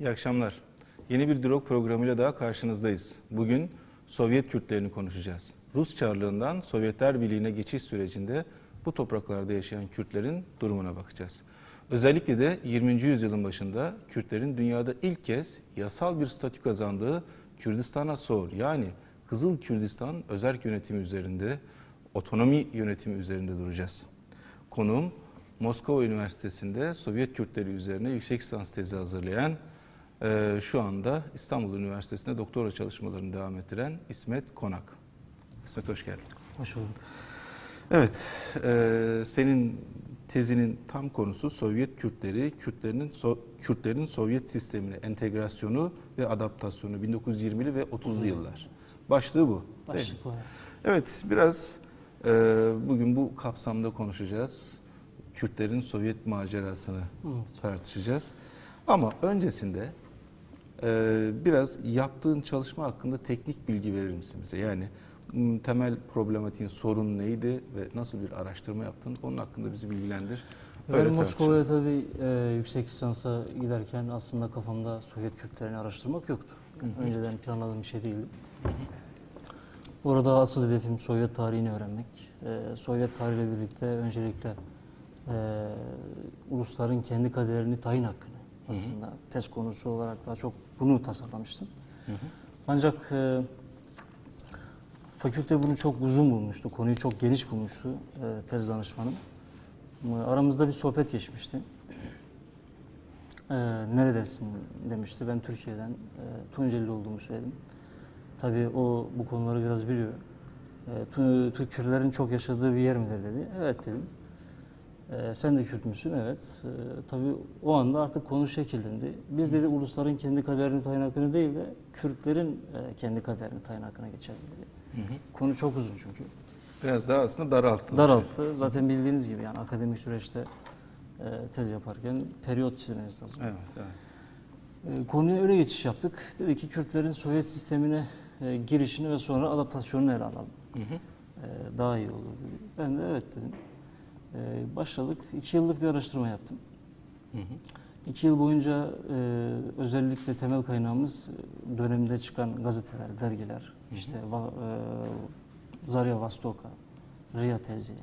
İyi akşamlar. Yeni bir Diyalog programıyla daha karşınızdayız. Bugün Sovyet Kürtlerini konuşacağız. Rus Çarlığından Sovyetler Birliği'ne geçiş sürecinde bu topraklarda yaşayan Kürtlerin durumuna bakacağız. Özellikle de 20. yüzyılın başında Kürtlerin dünyada ilk kez yasal bir statü kazandığı Kürdistan-ı Soğur, yani Kızıl Kürdistan özerk yönetimi üzerinde, otonomi yönetimi üzerinde duracağız. Konuğum Moskova Üniversitesi'nde Sovyet Kürtleri üzerine yüksek lisans tezi hazırlayan, şu anda İstanbul Üniversitesi'nde doktora çalışmalarını devam ettiren İsmet Konak. İsmet, hoş geldin. Hoş bulduk. Evet, senin tezinin tam konusu Sovyet Kürtleri, Kürtlerin Sovyet sistemine entegrasyonu ve adaptasyonu 1920'li ve 30'lu yıllar. Başlığı bu. Başlık bu. Evet, biraz bugün bu kapsamda konuşacağız. Kürtlerin Sovyet macerasını tartışacağız. Ama öncesinde biraz yaptığın çalışma hakkında teknik bilgi verir misin bize? Yani temel problematiğin, sorun neydi ve nasıl bir araştırma yaptın? Onun hakkında bizi bilgilendir. Ben Moskova'ya tabii yüksek lisansa giderken aslında kafamda Sovyet Kürtlerini araştırmak yoktu. Önceden planladığım bir şey değildi. Orada asıl hedefim Sovyet tarihini öğrenmek. Sovyet tarihiyle birlikte öncelikle ulusların kendi kaderini tayin hakkını aslında tez konusu olarak daha çok bunu tasarlamıştım. Ancak fakülte bunu çok uzun bulmuştu, konuyu çok geniş bulmuştu tez danışmanım. Aramızda bir sohbet geçmişti. Neredesin demişti. Ben Türkiye'den, Tunceli olduğumu söyledim. Tabii o bu konuları biraz biliyor. Türk Kürtlerin çok yaşadığı bir yer midir dedi. Evet dedim. Sen de Kürt müsün? Evet. Tabii o anda artık konu şekillendi. Biz dedi ulusların kendi kaderini tayin hakkını değil de Kürtlerin kendi kaderini tayin hakkına geçelim dedi. Konu çok uzun çünkü. Biraz daha aslında daralttı. Daralttı. Zaten bildiğiniz gibi yani akademik süreçte tez yaparken periyot çizmeniz lazım. Evet, evet. Konuya öyle geçiş yaptık. Dedi ki Kürtlerin Sovyet sistemine girişini ve sonra adaptasyonunu ele alalım. Daha iyi olur dedi. Ben de evet dedim. Başladık. 2 yıllık bir araştırma yaptım. 2 yıl boyunca özellikle temel kaynağımız dönemde çıkan gazeteler, dergiler, işte Zarya Vostoka, Riya Tezi,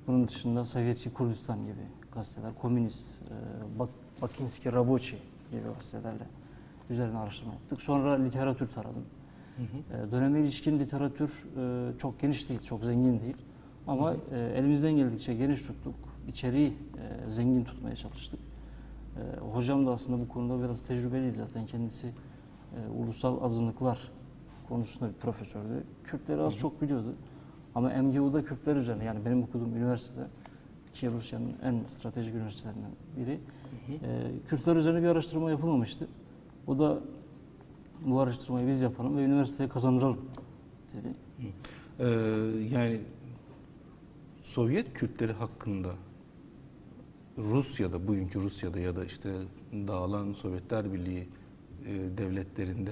bunun dışında Sovyetski Kurdistan gibi gazeteler, Komünist, Bakinski Rabochi gibi gazetelerle üzerine araştırma yaptık. Sonra literatür taradım. Döneme ilişkin literatür çok geniş değil, çok zengin değil. Ama elimizden geldikçe geniş tuttuk. İçeriği zengin tutmaya çalıştık. Hocam da aslında bu konuda biraz tecrübeliydi zaten. Kendisi ulusal azınlıklar konusunda bir profesördü. Kürtleri az çok biliyordu. Ama MGU'da Kürtler üzerine, yani benim okuduğum üniversite ki Rusya'nın en stratejik üniversitelerinden biri. Kürtler üzerine bir araştırma yapılmamıştı. O da bu araştırmayı biz yapalım ve üniversiteye kazandıralım dedi. Yani Sovyet Kürtleri hakkında Rusya'da, bugünkü Rusya'da ya da işte dağılan Sovyetler Birliği devletlerinde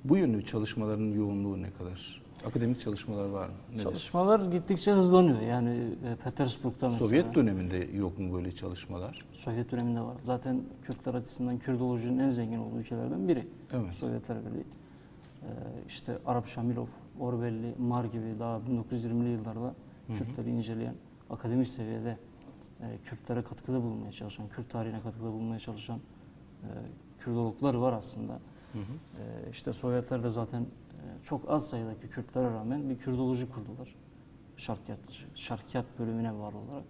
bu yönlü çalışmaların yoğunluğu ne kadar? Akademik çalışmalar var mı? Nedir? Çalışmalar gittikçe hızlanıyor. Yani Petersburg'da mesela. Sovyet döneminde yok mu böyle çalışmalar? Sovyet döneminde var. Zaten Kürtler açısından Kürdolojinin en zengin olduğu ülkelerden biri. Evet. Sovyetler Birliği. İşte Arap Şamilov, Orwell'i, Mar gibi daha 1920'li yıllarda Kürtleri inceleyen, akademik seviyede Kürtlere katkıda bulunmaya çalışan, Kürt tarihine katkıda bulunmaya çalışan Kürdologlar var aslında. İşte Sovyetler de zaten çok az sayıdaki Kürtlere rağmen bir Kürdoloji kurdular. Şarkiyat bölümüne bağlı olarak.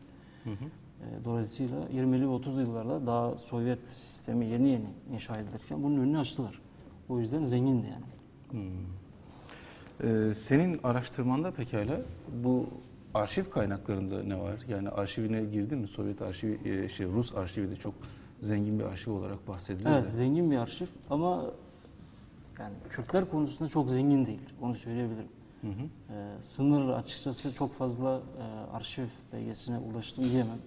Dolayısıyla 20'li ve 30'lu yıllarda daha Sovyet sistemi yeni inşa edilirken bunun önünü açtılar. O yüzden zengindi yani. Senin araştırmanda pekala bu arşiv kaynaklarında ne var? Yani arşivine girdin mi? Sovyet arşivi, Rus arşivi de çok zengin bir arşiv olarak bahsediliyor. Evet, zengin bir arşiv ama yani Kürtler konusunda çok zengin değil. Onu söyleyebilirim. Sınır açıkçası çok fazla arşiv belgesine ulaştım diyemem.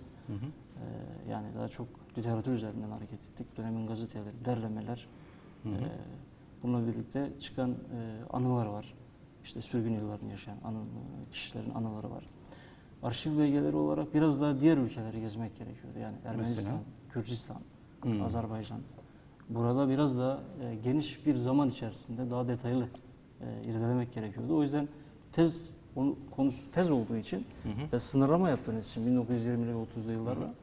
Yani daha çok literatür üzerinden hareket ettik. Dönemin gazeteleri, derlemeler. Bununla birlikte çıkan anılar var. İşte sürgün yıllarını yaşayan kişilerin anıları var. Arşiv belgeleri olarak biraz daha diğer ülkeleri gezmek gerekiyordu. Yani Ermenistan, mesela? Gürcistan, Azerbaycan. burada biraz daha geniş bir zaman içerisinde daha detaylı irdelemek gerekiyordu. O yüzden konusu tez olduğu için ve sınırlama yaptığınız için 1920'li ve 30'lu yıllarda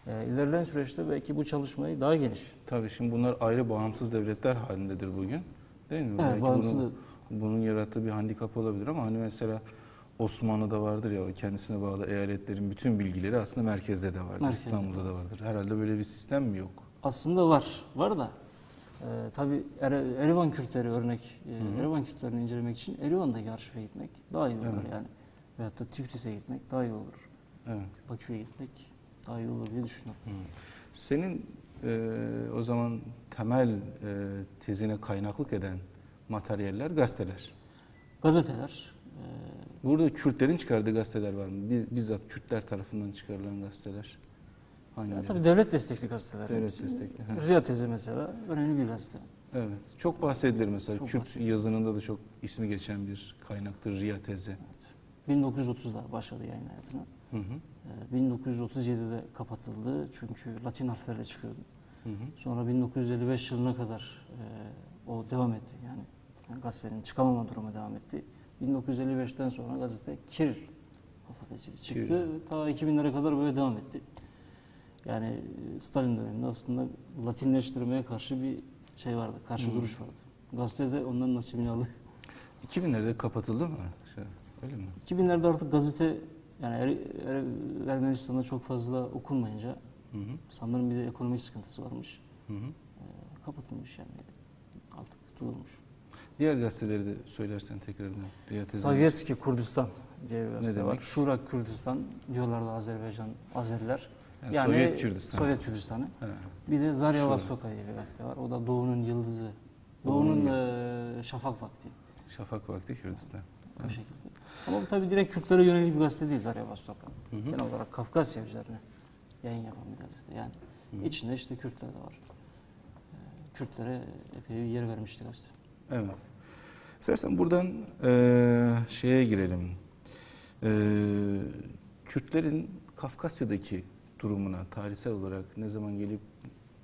ilerleyen süreçte belki bu çalışmayı daha geniş. Tabii şimdi bunlar ayrı bağımsız devletler halindedir bugün. Değil mi? Evet, Belki bağımsız. bunun yarattığı bir handikap olabilir ama hani mesela Osmanlı'da vardır ya, o kendisine bağlı eyaletlerin bütün bilgileri aslında merkezde de vardır. Merkezde. İstanbul'da da vardır. Herhalde böyle bir sistem mi yok? Aslında var da tabii Erivan Kürtleri örnek, Erivan Kürtlerini incelemek için Erivan'daki arşive gitmek daha iyi olur Evet. yani. Veyahut da Tiflis'e gitmek daha iyi olur. Evet. Bakü'ye gitmek daha iyi olur diye düşünüyorum. Senin o zaman temel tezine kaynaklık eden materyaller gazeteler. Gazeteler, Burada Kürtlerin çıkardığı gazeteler var mı? Bizzat Kürtler tarafından çıkarılan gazeteler. Hangileri? tabii devlet destekli gazeteler. Devlet hepsi. destekli, evet. Rüya Tezi mesela önemli bir gazete. Evet. Çok bahsedilir mesela. Çok Kürt bahsedilir. yazınında da çok ismi geçen bir kaynaktır Riya tezi. 1930'da başladı yayın hayatına. Hı hı. 1937'de kapatıldı çünkü Latin harflerle çıkıyordu. Hı hı. Sonra 1955 yılına kadar o devam etti yani gazetenin çıkamama durumu devam etti. 1955'ten sonra gazete Kiril alfabesiyle çıktı. Kiril. Ta 2000'lere kadar böyle devam etti. Yani Stalin döneminde aslında Latinleştirmeye karşı bir şey vardı, karşı duruş vardı. Gazete de ondan nasibini aldı. 2000'lerde kapatıldı mı? Öyle mi? 2000'lerde artık gazete yani Ermenistan'da çok fazla okunmayınca Hı hı. sanırım bir de ekonomik sıkıntısı varmış. Hı hı. Kapatılmış yani artık durulmuş. Diğer gazeteleri de söylersen tekrardan. Riya tezi. Sovyetski Kurdistan diye bir gazete demek? var. Şurak Kürdistan diyorlardı Azeriler. Yani Sovyet Kürdistan. Sovyet Kürdistan'ı. He. Bir de Zarya Şurak. Vostoka diye bir gazete var. O da Doğu'nun yıldızı. Doğu'nun Doğu'nun şafak vakti. Şafak vakti Kürdistan. Bu şekilde. Ama bu tabii direkt Kürtlere yönelik bir gazete değil Zarya Vostoka. Hı hı. Genel olarak Kafkasya üzerine yayın yapan bir gazete. Yani içinde işte Kürtler de var. Kürtlere epey bir yer vermişti gazete. Evet. İstersen buradan şeye girelim. Kürtlerin Kafkasya'daki durumuna, tarihsel olarak ne zaman gelip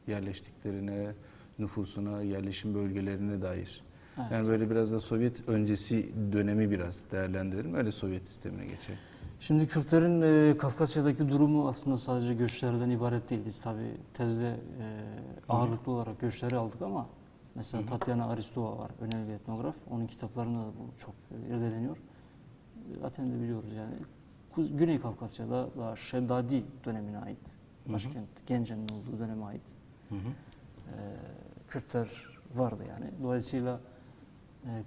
yerleştiklerine, nüfusuna, yerleşim bölgelerine dair. Evet. Yani böyle biraz da Sovyet öncesi dönemi biraz değerlendirelim. Öyle Sovyet sistemine geçelim. Şimdi Kürtlerin Kafkasya'daki durumu aslında sadece göçlerden ibaret değil. Biz tabii tezde ağırlıklı olarak göçleri aldık ama mesela Tatyana Aristova var, önemli bir etnograf. Onun kitaplarında da bu çok irdeleniyor. Zaten de biliyoruz yani. Güney Kafkasya'da daha Şeddadi dönemine ait. Başkent Gence'nin olduğu döneme ait. Hı hı. Kürtler vardı yani. Dolayısıyla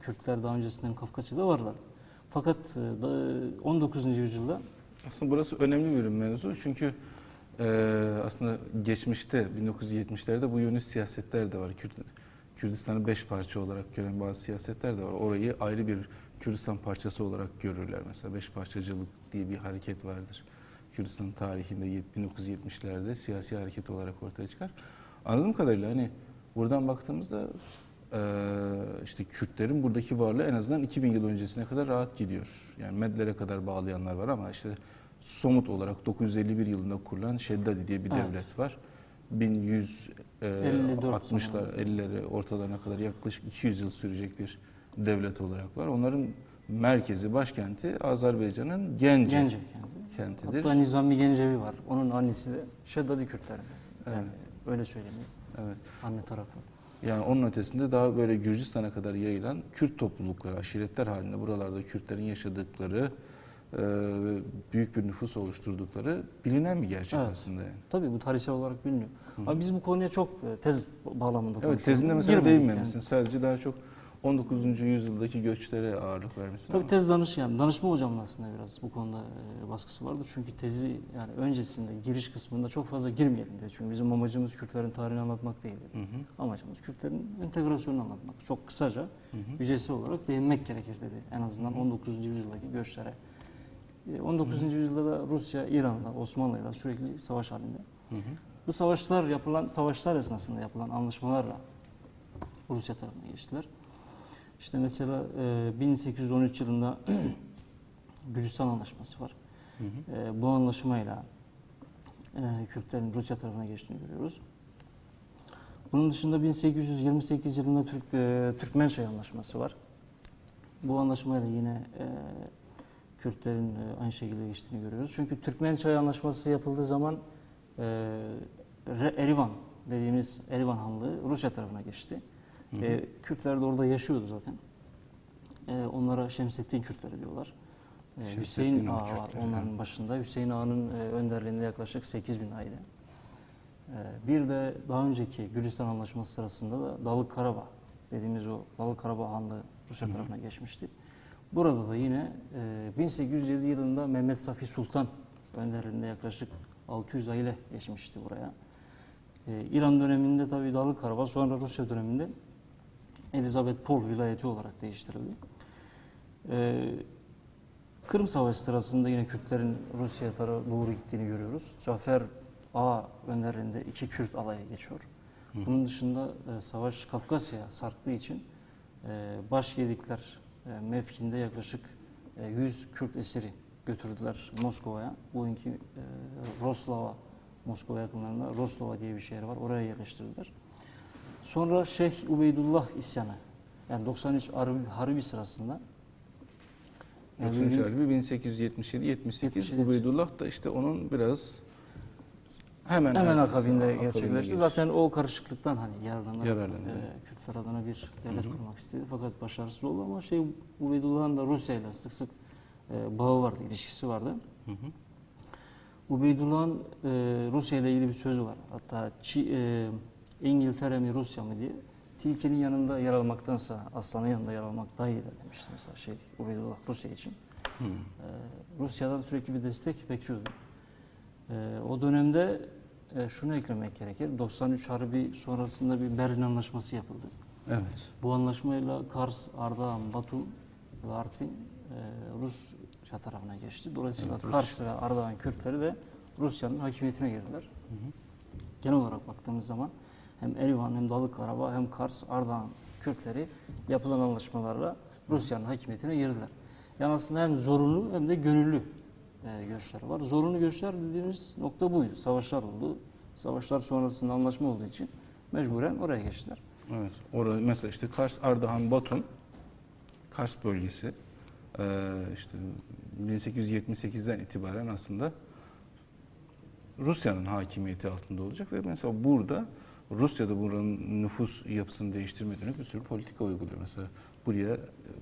Kürtler daha öncesinden Kafkasya'da varlardı. Fakat 19. yüzyılda Aslında burası önemli bir mevzu çünkü aslında geçmişte 1970'lerde bu yönlü siyasetler de var. Kürdistan'ı 5 parça olarak gören bazı siyasetler de var. Orayı ayrı bir Kürdistan parçası olarak görürler. Mesela 5 parçacılık diye bir hareket vardır. Kürdistan tarihinde 1970'lerde siyasi hareket olarak ortaya çıkar. Anladığım kadarıyla hani buradan baktığımızda işte Kürtlerin buradaki varlığı en azından 2000 yıl öncesine kadar rahat gidiyor. Yani Medlere kadar bağlayanlar var ama işte somut olarak 951 yılında kurulan Şeddadi diye bir devlet var. 1160'lar 50'lere ortalarına kadar yaklaşık 200 yıl sürecek bir devlet olarak var. Onların merkezi, başkenti Azerbaycan'ın Gence kentidir. Hatta Nizami Gencevi var. Onun annesi de Şeddadi Kürtlerinden. Yani Evet. öyle söyleniyor. Evet. Anne tarafı. Yani onun ötesinde daha böyle Gürcistan'a kadar yayılan Kürt toplulukları, aşiretler halinde buralarda Kürtlerin yaşadıkları, büyük bir nüfus oluşturdukları bilinen bir gerçek aslında. Yani. Tabii bu tarihsel olarak biliniyor. Ama biz bu konuya çok tez bağlamında konuşuyoruz. Evet, tezinde mesela Girmedik değinmemişsin. Sadece daha çok 19. yüzyıldaki göçlere ağırlık vermişsin. Tabii tez danışma hocamın aslında biraz bu konuda baskısı vardı. Çünkü tezi yani öncesinde giriş kısmında çok fazla girmeyelim dedi. Çünkü bizim amacımız Kürtlerin tarihini anlatmak değil dedi. Amacımız Kürtlerin entegrasyonunu anlatmak. Çok kısaca yüzeysel olarak değinmek gerekir dedi. En azından 19. yüzyıldaki göçlere. 19. yüzyılda da Rusya, İran'la, Osmanlı'yla sürekli savaş halinde. Bu savaşlar esnasında yapılan anlaşmalarla Rusya tarafına geçtiler. İşte mesela 1813 yılında Gürcistan Anlaşması var. Bu anlaşmayla Kürtlerin Rusya tarafına geçtiğini görüyoruz. Bunun dışında 1828 yılında Türkmençay Anlaşması var. Bu anlaşmayla yine Kürtlerin aynı şekilde geçtiğini görüyoruz. Çünkü Türkmençay Anlaşması yapıldığı zaman Erivan dediğimiz Erivan Hanlığı Rusya tarafına geçti. Kürtler de orada yaşıyordu zaten. Onlara Şemsettin Kürtleri diyorlar. Hüseyin Ağa var onların başında. Hüseyin Ağa'nın önderliğinde yaklaşık 8.000 aile. Bir de daha önceki Gülistan Anlaşması sırasında da Dağlık Karabağ dediğimiz o Dağlık Karabağ Hanlığı Rusya tarafına geçmişti. Burada da yine 1807 yılında Mehmet Safi Sultan önderliğinde yaklaşık 600 aile geçmişti buraya. İran döneminde tabii Dağlık Karabağ, sonra Rusya döneminde Elizabeth Pol vilayeti olarak değiştirildi. Kırım Savaşı sırasında yine Kürtlerin Rusya tarafına doğru gittiğini görüyoruz. Cafer Ağa önderliğinde 2 Kürt alaya geçiyor. Bunun dışında savaş Kafkasya'ya sarktığı için Başgedikler mevkinde yaklaşık 100 Kürt esiri götürdüler Moskova'ya. Bugünkü Roslava, Moskova yakınlarında Roslava diye bir şehir var. Oraya yerleştirildiler. Sonra Şeyh Ubeydullah isyanı, yani 93 Harbi sırasında 93 Harbi 1877-78 Ubeydullah da işte onun biraz hemen akabinde gerçekleşti. Zaten o karışıklıktan hani yararlanarak Kürtler adına bir devlet kurmak istedi. Fakat başarısız oldu ama Ubeydullah'ın da Rusya ile sık sık bağı vardı, ilişkisi vardı. Ubeydullah'ın Rusya ile ilgili bir sözü var. Hatta İngiltere mi Rusya mı diye. Tilkinin yanında yer almaktansa aslanın yanında yer almak daha iyidir demişti mesela Ubeydullah Rusya için. Rusya'dan sürekli bir destek bekliyordu. O dönemde şunu eklemek gerekir. 93 Harbi sonrasında bir Berlin Anlaşması yapıldı. Evet. Bu anlaşmayla Kars, Ardahan, Batum ve Artvin Rusya tarafına geçti. Dolayısıyla evet, Kars ve Ardahan Kürtleri de Rusya'nın hakimiyetine girdiler. Genel olarak baktığımız zaman hem Erivan hem Dağlık Karabağ hem Kars, Ardahan Kürtleri yapılan anlaşmalarla Rusya'nın hakimiyetine girdiler. Yani aslında hem zorunlu hem de gönüllü göçler var. Zorunlu göçler dediğimiz nokta buydu. Savaşlar oldu. Savaşlar sonrasında anlaşma olduğu için mecburen oraya geçtiler. Evet. Orada mesela işte Kars, Ardahan, Batum, Kars bölgesi işte 1878'den itibaren aslında Rusya'nın hakimiyeti altında olacak ve mesela burada Rusya'da buranın nüfus yapısını değiştirmeye dönük bir sürü politika uyguluyor. Mesela buraya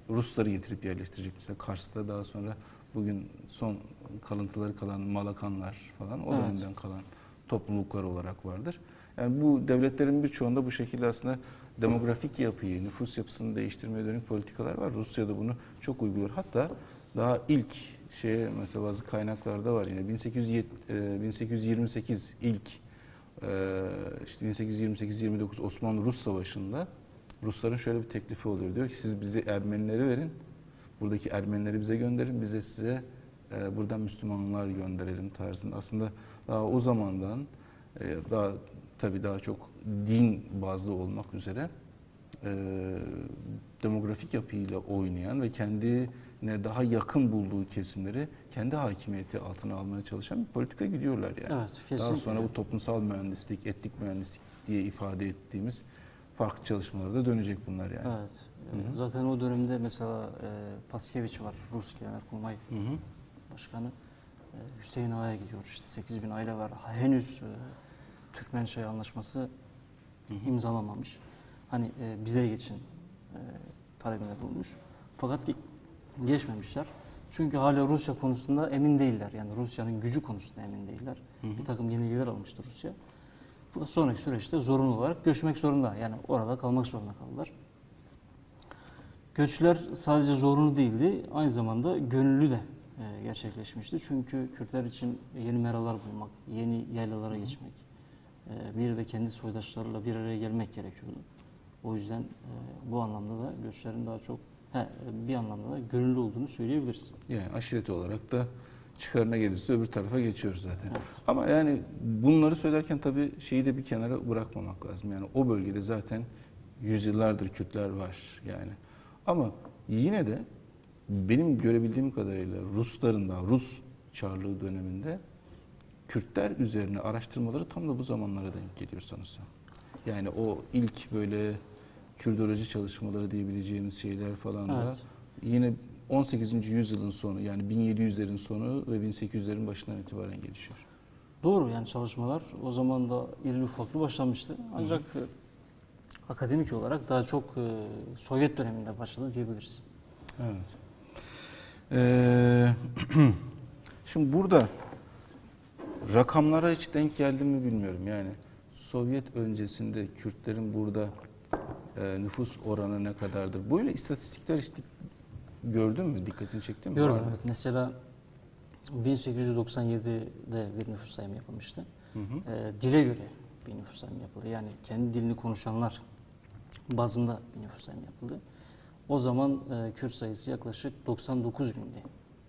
Rusları getirip yerleştirecek. Mesela Kars'ta daha sonra bugün son kalıntıları kalan Malakanlar falan o dönemden kalan topluluklar olarak vardır. Yani bu devletlerin birçoğunda bu şekilde aslında demografik yapıyı, nüfus yapısını değiştirmeye dönük politikalar var. Rusya'da bunu çok uyguluyor. Hatta daha ilk mesela bazı kaynaklarda var yine 1828 ilk işte 1828-29 Osmanlı-Rus Savaşı'nda Rusların şöyle bir teklifi oluyor. Diyor ki siz bize Ermenileri verin, buradaki Ermenileri bize gönderin, biz de size buradan Müslümanlar gönderelim tarzında. Aslında daha o zamandan tabii daha çok din bazlı olmak üzere demografik yapıyla oynayan ve kendine daha yakın bulduğu kesimleri kendi hakimiyeti altına almaya çalışan bir politika gidiyorlar yani. Evet, kesinlikle. Daha sonra bu toplumsal mühendislik, etnik mühendislik diye ifade ettiğimiz farklı çalışmalara da dönecek bunlar yani. Evet. Hı-hı. Zaten o dönemde mesela Paskevich var, Rus Genelkurmay Başkanı. Hüseyin Ağa'ya gidiyor, işte 8.000 aile var. Henüz Türkmençay Anlaşması imzalamamış. Hani bize geçin talebinde bulmuş. Fakat geçmemişler. Çünkü hala Rusya konusunda emin değiller. Yani Rusya'nın gücü konusunda emin değiller. Bir takım yenilgiler almıştı Rusya. Bu da sonraki süreçte zorunlu olarak göçmek zorunda. Yani orada kalmak zorunda kaldılar. Göçler sadece zorunlu değildi, aynı zamanda gönüllü de gerçekleşmişti. Çünkü Kürtler için yeni meralar bulmak, yeni yaylalara geçmek, bir de kendi soydaşlarıyla bir araya gelmek gerekiyordu. O yüzden bu anlamda da göçlerin daha çok bir anlamda da gönüllü olduğunu söyleyebiliriz. Yani aşireti olarak da çıkarına gelirse öbür tarafa geçiyoruz zaten. Evet. Ama yani bunları söylerken tabii şeyi de bir kenara bırakmamak lazım. Yani o bölgede zaten yüzyıllardır Kürtler var yani. Ama yine de benim görebildiğim kadarıyla Rusların da Rus Çarlığı döneminde Kürtler üzerine araştırmaları tam da bu zamanlara denk geliyor sanırsam. Yani o ilk böyle Kürdoloji çalışmaları diyebileceğimiz şeyler falan da Evet. yine 18. yüzyılın sonu, yani 1700'lerin sonu ve 1800'lerin başından itibaren gelişiyor. Doğru, yani çalışmalar o zaman da irili ufaklı başlamıştı. Ancak akademik olarak daha çok Sovyet döneminde başladı diyebiliriz. Evet. Şimdi burada rakamlara hiç denk geldim mi bilmiyorum. Yani Sovyet öncesinde Kürtlerin burada nüfus oranı ne kadardır? Böyle istatistikler hiç gördün mü? Dikkatini çekti mi? Gördüm, Var mı? evet. Mesela 1897'de bir nüfus sayımı yapılmıştı. Dile göre bir nüfus sayımı yapıldı. Yani kendi dilini konuşanlar bazında bir nüfus sayımı yapıldı. O zaman Kürt sayısı yaklaşık 99 bindi.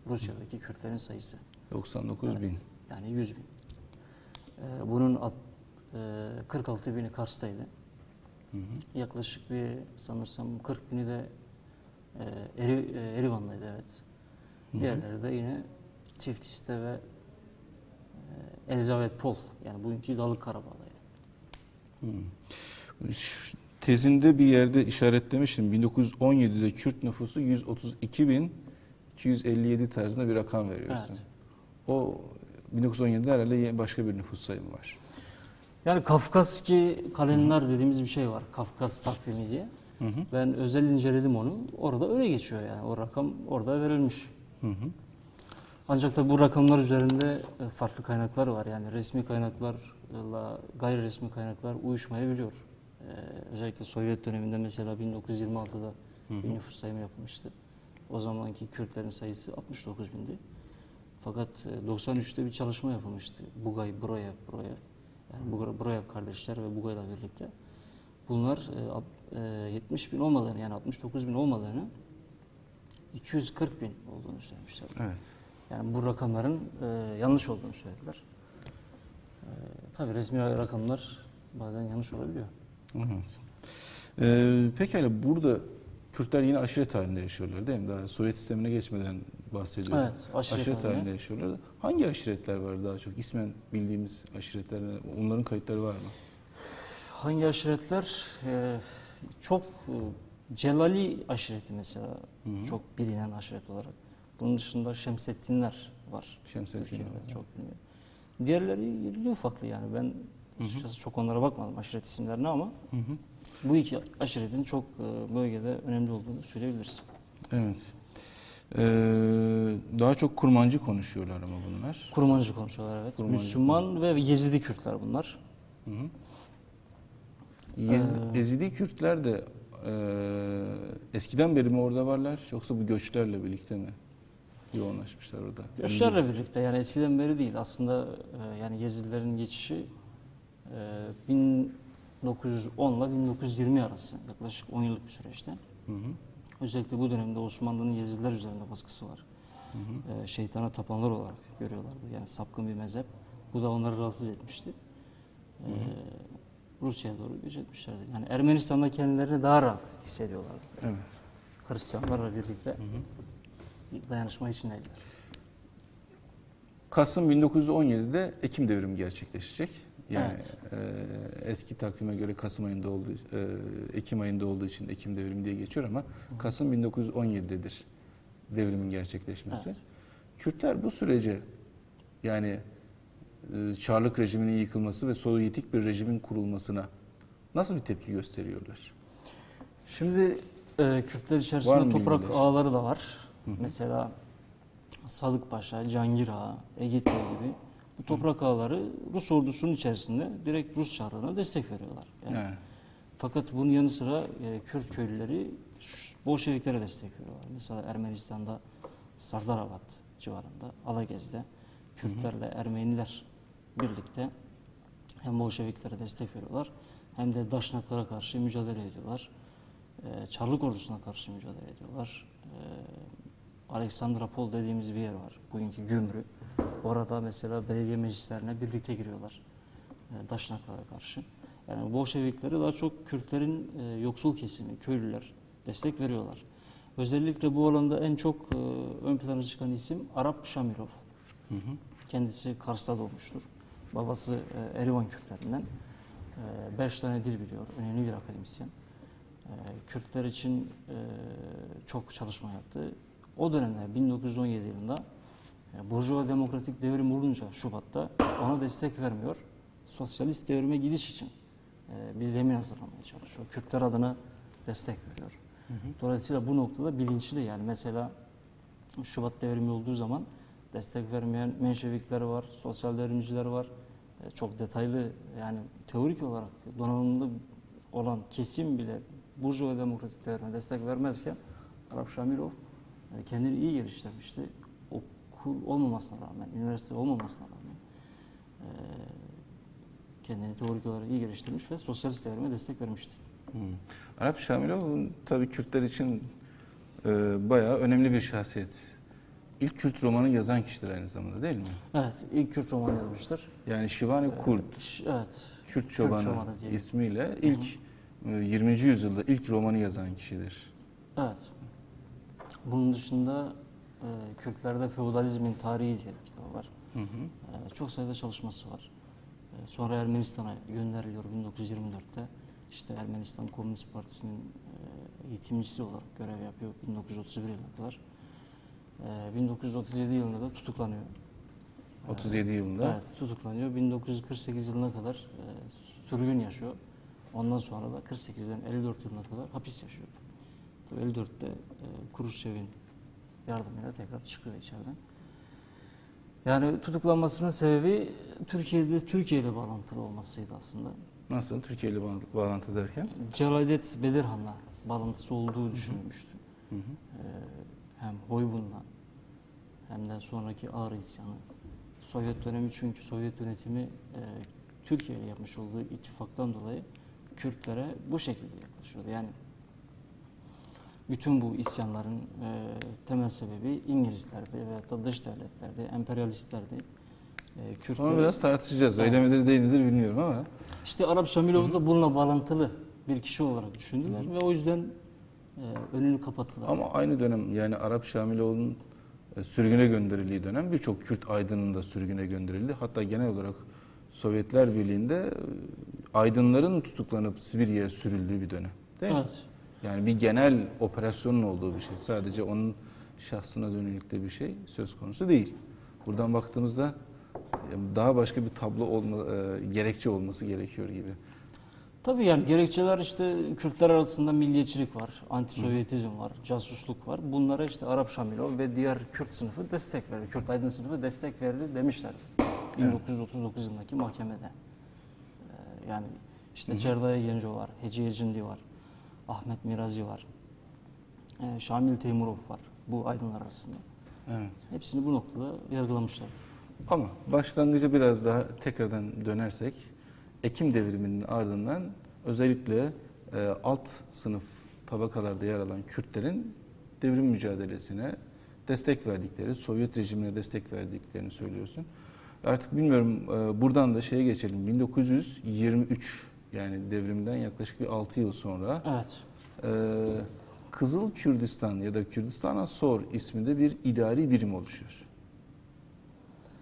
Rusya'daki Kürtlerin sayısı. 99 bin. Yani 100 bin. Bunun 46 bini Kars'taydı. Yaklaşık bir sanırsam 40 bini de Erivan'daydı, evet. Diğerleri de yine Tiflis'te ve Elizabethpol, yani bugünkü Dağlık Karabağ'daydı. Tezinde bir yerde işaretlemişim. 1917'de Kürt nüfusu 132.257 tarzında bir rakam veriyorsun. Evet. O 1917'de herhalde başka bir nüfus sayımı var. Yani Kafkaski kalender dediğimiz bir şey var. Kafkas takvimi diye. Ben özel inceledim onu. Orada öyle geçiyor yani. O rakam orada verilmiş. Ancak tabi bu rakamlar üzerinde farklı kaynaklar var. Yani resmi kaynaklarla gayri resmi kaynaklar uyuşmayabiliyor. Özellikle Sovyet döneminde mesela 1926'da bir nüfus sayımı yapılmıştı. O zamanki Kürtlerin sayısı 69 bindi. Fakat 93'te bir çalışma yapılmıştı. Bugay, Broyev. Yani Broyev kardeşler ve Bugay'la birlikte. Bunlar 70 bin olmadığını, yani 69 bin olmadığını, 240 bin olduğunu söylemişler. Evet. Yani bu rakamların yanlış olduğunu söylediler. Tabii resmi rakamlar bazen yanlış olabiliyor. Evet. Pekala, burada Kürtler yine aşiret halinde yaşıyorlar değil mi? Daha Sovyet sistemine geçmeden bahsediyorum. Evet, aşiret halinde halinde yaşıyorlar. Hangi aşiretler var daha çok? İsmen bildiğimiz aşiretler, onların kayıtları var mı? Hangi aşiretler? Çok Celali aşireti mesela, çok bilinen aşiret olarak. Bunun dışında Şemsettinler var. Şemsettinler. Türkiye'de çok biliniyor. Diğerleri irili ufaklı yani. Ben açıkçası çok onlara bakmadım, aşiret isimlerine, ama bu iki aşiretin çok bölgede önemli olduğunu söyleyebiliriz. Evet. Daha çok Kurmancı konuşuyorlar ama bunlar. Kurmancı konuşuyorlar, evet. Kurmancı. Müslüman ve Yezidi Kürtler bunlar. Ezidi Kürtler de eskiden beri mi orada varlar, yoksa bu göçlerle birlikte mi yoğunlaşmışlar orada? Göçlerle birlikte, yani eskiden beri değil. Aslında yani Yezidilerin geçişi 1910 ile 1920 arası, yaklaşık 10 yıllık bir süreçte. Özellikle bu dönemde Osmanlı'nın Yezidiler üzerinde baskısı var. Şeytana tapanlar olarak görüyorlardı. Yani sapkın bir mezhep. Bu da onları rahatsız etmişti. Rusya'ya doğru göç etmişlerdi. Yani Ermenistan'da kendilerini daha rahat hissediyorlardı. Evet. Hristiyanlarla birlikte bir dayanışma içindeydiler. Kasım 1917'de Ekim devrimi gerçekleşecek. Yani Evet. eski takvime göre Kasım ayında olduğu, Ekim ayında olduğu için Ekim devrimi diye geçiyor ama Kasım 1917'dedir devrimin gerçekleşmesi. Evet. Kürtler bu sürece, yani Çarlık rejiminin yıkılması ve Sovyetik bir rejimin kurulmasına nasıl bir tepki gösteriyorlar? Şimdi Kürtler Var içerisinde mı toprak bilgiler? ağları da var. Mesela Sadıkpaşa, Cangir Ağa, Egit Bey gibi bu toprak ağları Rus ordusunun içerisinde direkt Rus çarlığına destek veriyorlar. Yani. Fakat bunun yanı sıra Kürt köylüleri Bolşeviklere destek veriyorlar. Mesela Ermenistan'da Sardarabat civarında, Alagez'de Kürtlerle Ermeniler birlikte hem Bolşeviklere destek veriyorlar hem de Daşnaklara karşı mücadele ediyorlar. Çarlık ordusuna karşı mücadele ediyorlar. Aleksandropol dediğimiz bir yer var. Bugünkü Gümrü. Orada mesela belediye meclislerine birlikte giriyorlar. Daşnaklara karşı. Yani Bolşeviklere daha çok Kürtlerin yoksul kesimi, köylüler destek veriyorlar. Özellikle bu alanda en çok ön plana çıkan isim Arap Şamirov. Kendisi Kars'ta doğmuştur. Babası Erivan Kürtlerinden. 5 tane dil biliyor. Önemli bir akademisyen. Kürtler için çok çalışma yaptı. O dönemde 1917 yılında Burjuva Demokratik Devrim olunca Şubat'ta ona destek vermiyor. Sosyalist devrime gidiş için bir zemin hazırlamaya çalışıyor. Kürtler adına destek veriyor. Dolayısıyla bu noktada bilinçli, yani mesela Şubat devrimi olduğu zaman destek vermeyen Menşevikler var, sosyal devrimciler var. Çok detaylı, yani teorik olarak donanımlı olan kesim bile Burjuva Demokratik Devrime destek vermezken Arap Şamilov kendini iyi geliştirmişti. Okul olmamasına rağmen, üniversite olmamasına rağmen kendini teorik olarak iyi geliştirmiş ve sosyalist devrime destek vermişti. Arap Şamilov tabii Kürtler için bayağı önemli bir şahsiyet. İlk Kürt romanı yazan kişidir aynı zamanda, değil mi? Evet, ilk Kürt roman yazmıştır. Yani Şivani Kurt, Evet. Kürt Çobanı ismiyle ilk 20. yüzyılda ilk romanı yazan kişidir. Evet. Bunun dışında Kürtlerde Feodalizmin Tarihi diye bir kitabı var. Çok sayıda çalışması var. Sonra Ermenistan'a gönderiliyor 1924'te. İşte Ermenistan Komünist Partisi'nin eğitimcisi olarak görev yapıyor 1931 yılına kadar. 1937 yılında da tutuklanıyor. 37 yılında. Evet, tutuklanıyor. 1948 yılına kadar sürgün yaşıyor. Ondan sonra da 48'den 54 yılına kadar hapis yaşıyor. Tabii 54'te Kuruşçev'in yardımıyla tekrar çıkıyor içeriden. Yani tutuklanmasının sebebi Türkiye ile bağlantılı olmasıydı aslında. Nasıl? Türkiye ile bağlantı derken? Celadet Bedirhan'la bağlantısı olduğu düşünülmüştü. Hem Hoybun'la hem de sonraki Ağrı isyanı. Sovyet dönemi, çünkü Sovyet yönetimi Türkiye ile yapmış olduğu ittifaktan dolayı Kürtlere bu şekilde yaklaşıyordu. Yani bütün bu isyanların temel sebebi İngilizlerdi ve dış devletlerdi, emperyalistlerdi. Onu biraz tartışacağız. Evet. Öyle midir değil midir bilmiyorum ama. İşte Arap Şamilov'u da bununla bağlantılı bir kişi olarak düşündüler ve o yüzden önünü kapattılar. Ama aynı dönem, yani Arap Şamilov'un sürgüne gönderildiği dönem birçok Kürt aydının da sürgüne gönderildi. Hatta genel olarak Sovyetler Birliği'nde aydınların tutuklanıp Sibirya'ya sürüldüğü bir dönem. Değil mi? Yani bir genel operasyonun olduğu bir şey. Sadece onun şahsına dönük de bir şey söz konusu değil. Buradan baktığımızda daha başka bir tablo gerekçe olması gerekiyor gibi. Tabii, yani gerekçeler işte Kürtler arasında milliyetçilik var, anti-Sovyetizm var, casusluk var. Bunlara işte Arap Şamilov ve diğer Kürt sınıfı destek verdi. Kürt aydın sınıfı destek verdi demişlerdi. 1939 yılındaki mahkemede. Yani işte Çerdaya Genco var, Heciye Cindi var, Ahmet Mirazi var, Şamil Teymurov var bu aydınlar arasında. Evet. Hepsini bu noktada yargılamışlar. Ama başlangıcı biraz daha tekrardan dönersek, Ekim devriminin ardından özellikle alt sınıf tabakalarda yer alan Kürtlerin devrim mücadelesine destek verdikleri, Sovyet rejimine destek verdiklerini söylüyorsun. Artık bilmiyorum, buradan da şeye geçelim. 1923, yani devrimden yaklaşık bir 6 yıl sonra Kızıl Kürdistan ya da Kürdistan Sor isminde bir idari birim oluşuyor.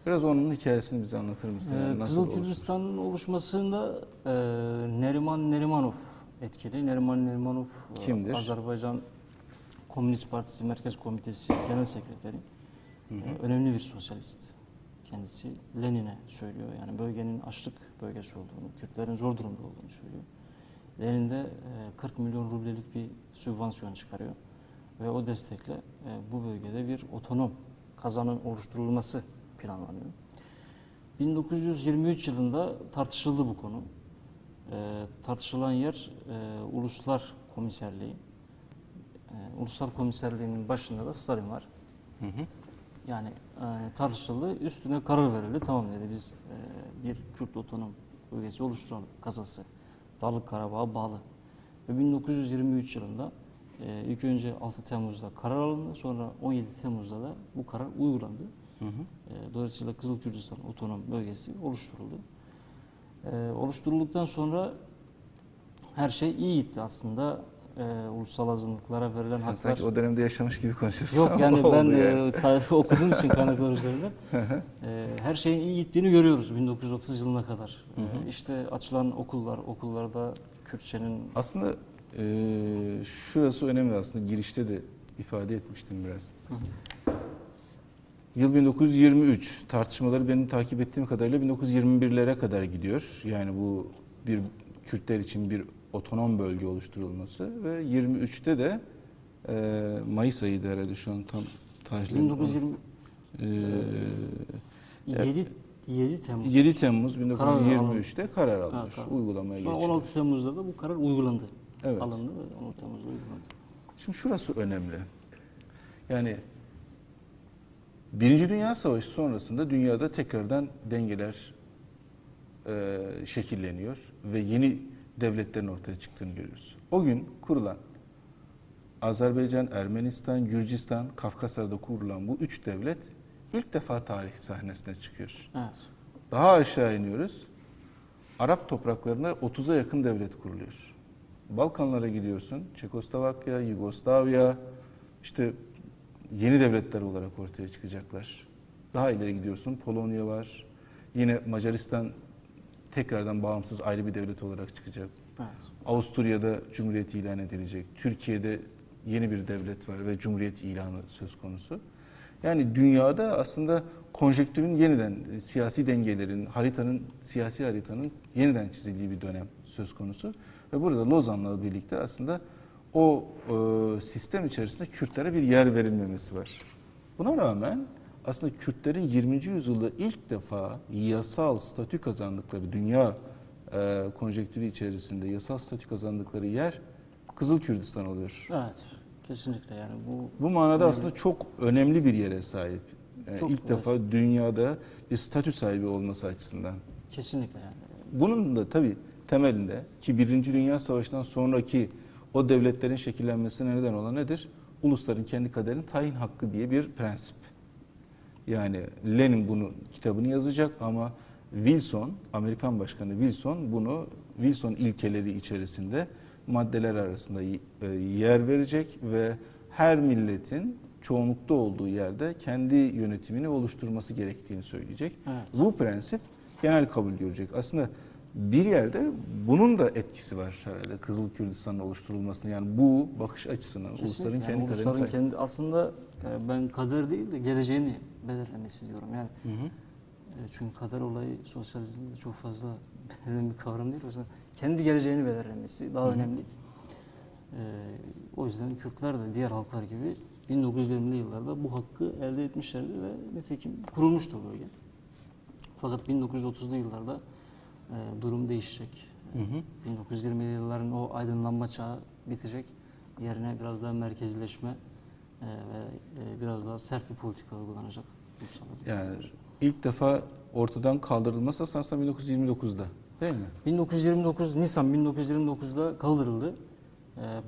Biraz onun hikayesini bize anlatır mısın? Yani Kızıl Kürdistan'ın oluşmasında Neriman Nerimanov etkili. Neriman Nerimanov kimdir? Azerbaycan Komünist Partisi Merkez Komitesi Genel Sekreteri. Önemli bir sosyalist kendisi. Lenin'e söylüyor. Yani bölgenin açlık bölgesi olduğunu, Kürtlerin zor durumda olduğunu söylüyor. Lenin de 40 milyon rublelik bir sübvansiyon çıkarıyor. Ve o destekle bu bölgede bir otonom kazanın oluşturulması planlanıyor. 1923 yılında tartışıldı bu konu. Tartışılan yer Uluslar Komiserliği. Uluslar Komiserliği'nin başında da Stalin var. Yani tartışıldı, üstüne karar verildi. Tamam dedi, biz bir Kürt otonom bölgesi oluşturalım, kasası. Dağlık Karabağ'a bağlı. Ve 1923 yılında ilk önce 6 Temmuz'da karar alındı, sonra 17 Temmuz'da da bu karar uygulandı. Dolayısıyla Kızıl Kürdistan Otonom Bölgesi oluşturuldu. Oluşturulduktan sonra her şey iyi gitti aslında. ulusal azınlıklara verilen Sen haklar. sanki o dönemde yaşamış gibi konuşuyorsun. Yok ama yani ben oldu yani. sadece okuduğum için kaynaklar üzerinden her şeyin iyi gittiğini görüyoruz 1930 yılına kadar. İşte açılan okullarda Kürtçenin Aslında şurası önemli aslında. Girişte de ifade etmiştim biraz. Yıl 1923. Tartışmaları benim takip ettiğim kadarıyla 1921'lere kadar gidiyor. Yani bu bir Kürtler için bir otonom bölge oluşturulması ve 23'te de Mayıs ayıydı herhalde şu an tam tarihlerini. 1920 7 Temmuz. 7 Temmuz 1923'te karar alınır. karar. Uygulamaya Sonra geçiyor. 16 Temmuz'da da bu karar uygulandı. Evet. Alındı ve 16 Temmuz'da uygulandı. Şimdi şurası önemli. Yani Birinci Dünya Savaşı sonrasında dünyada tekrardan dengeler şekilleniyor ve yeni devletlerin ortaya çıktığını görüyoruz. O gün kurulan Azerbaycan, Ermenistan, Gürcistan, Kafkaslar'da kurulan bu üç devlet ilk defa tarih sahnesine çıkıyor. Evet. Daha aşağı iniyoruz. Arap topraklarına 30'a yakın devlet kuruluyor. Balkanlara gidiyorsun. Çekoslovakya, Yugoslavya, işte yeni devletler olarak ortaya çıkacaklar. Daha ileri gidiyorsun. Polonya var. Yine Macaristan tekrardan bağımsız ayrı bir devlet olarak çıkacak. Evet. Avusturya'da cumhuriyet ilan edilecek. Türkiye'de yeni bir devlet var ve cumhuriyet ilanı söz konusu. Yani dünyada aslında konjektürün yeniden siyasi dengelerin, siyasi haritanın yeniden çizildiği bir dönem söz konusu. Ve burada Lozan'la birlikte aslında o sistem içerisinde Kürtlere bir yer verilmemesi var. Buna rağmen aslında Kürtlerin 20. yüzyılda ilk defa yasal statü kazandıkları, dünya konjektürü içerisinde yasal statü kazandıkları yer Kızıl Kürdistan oluyor. Evet. Kesinlikle yani Bu manada aslında çok önemli bir yere sahip. Çok, İlk defa dünyada bir statü sahibi olması açısından. kesinlikle yani. Bunun da tabii temelinde ki Birinci Dünya Savaşı'ndan sonraki o devletlerin şekillenmesine neden olan nedir? Ulusların kendi kaderini tayin hakkı diye bir prensip. Yani Lenin bunu kitabını yazacak ama Wilson, Amerikan Başkanı Wilson bunu Wilson ilkeleri içerisinde maddeler arasında yer verecek ve her milletin çoğunlukta olduğu yerde kendi yönetimini oluşturması gerektiğini söyleyecek. Evet. Bu prensip genel kabul görecek. Aslında bir yerde bunun da etkisi var herhalde Kızıl Kürdistan'ın oluşturulmasına. Yani bu bakış açısının ulusların Yani kendi ulusların kaderini kendi aslında ben kader değil de geleceğini belirlemesi diyorum. Yani çünkü kader olayı sosyalizmde çok fazla belirlenen bir kavram değil. O yüzden kendi geleceğini belirlemesi daha önemli. O yüzden Kürtler de diğer halklar gibi 1920'li yıllarda bu hakkı elde etmişlerdi ve nitekim kurulmuştu o bölge. Fakat 1930'lu yıllarda durum değişecek. 1920'li yılların o aydınlanma çağı bitecek. Yerine biraz daha merkezleşme ve biraz daha sert bir politika uygulanacak. Yani ilk defa ortadan kaldırılması aslında 1929'da değil mi? 1929 Nisan 1929'da kaldırıldı.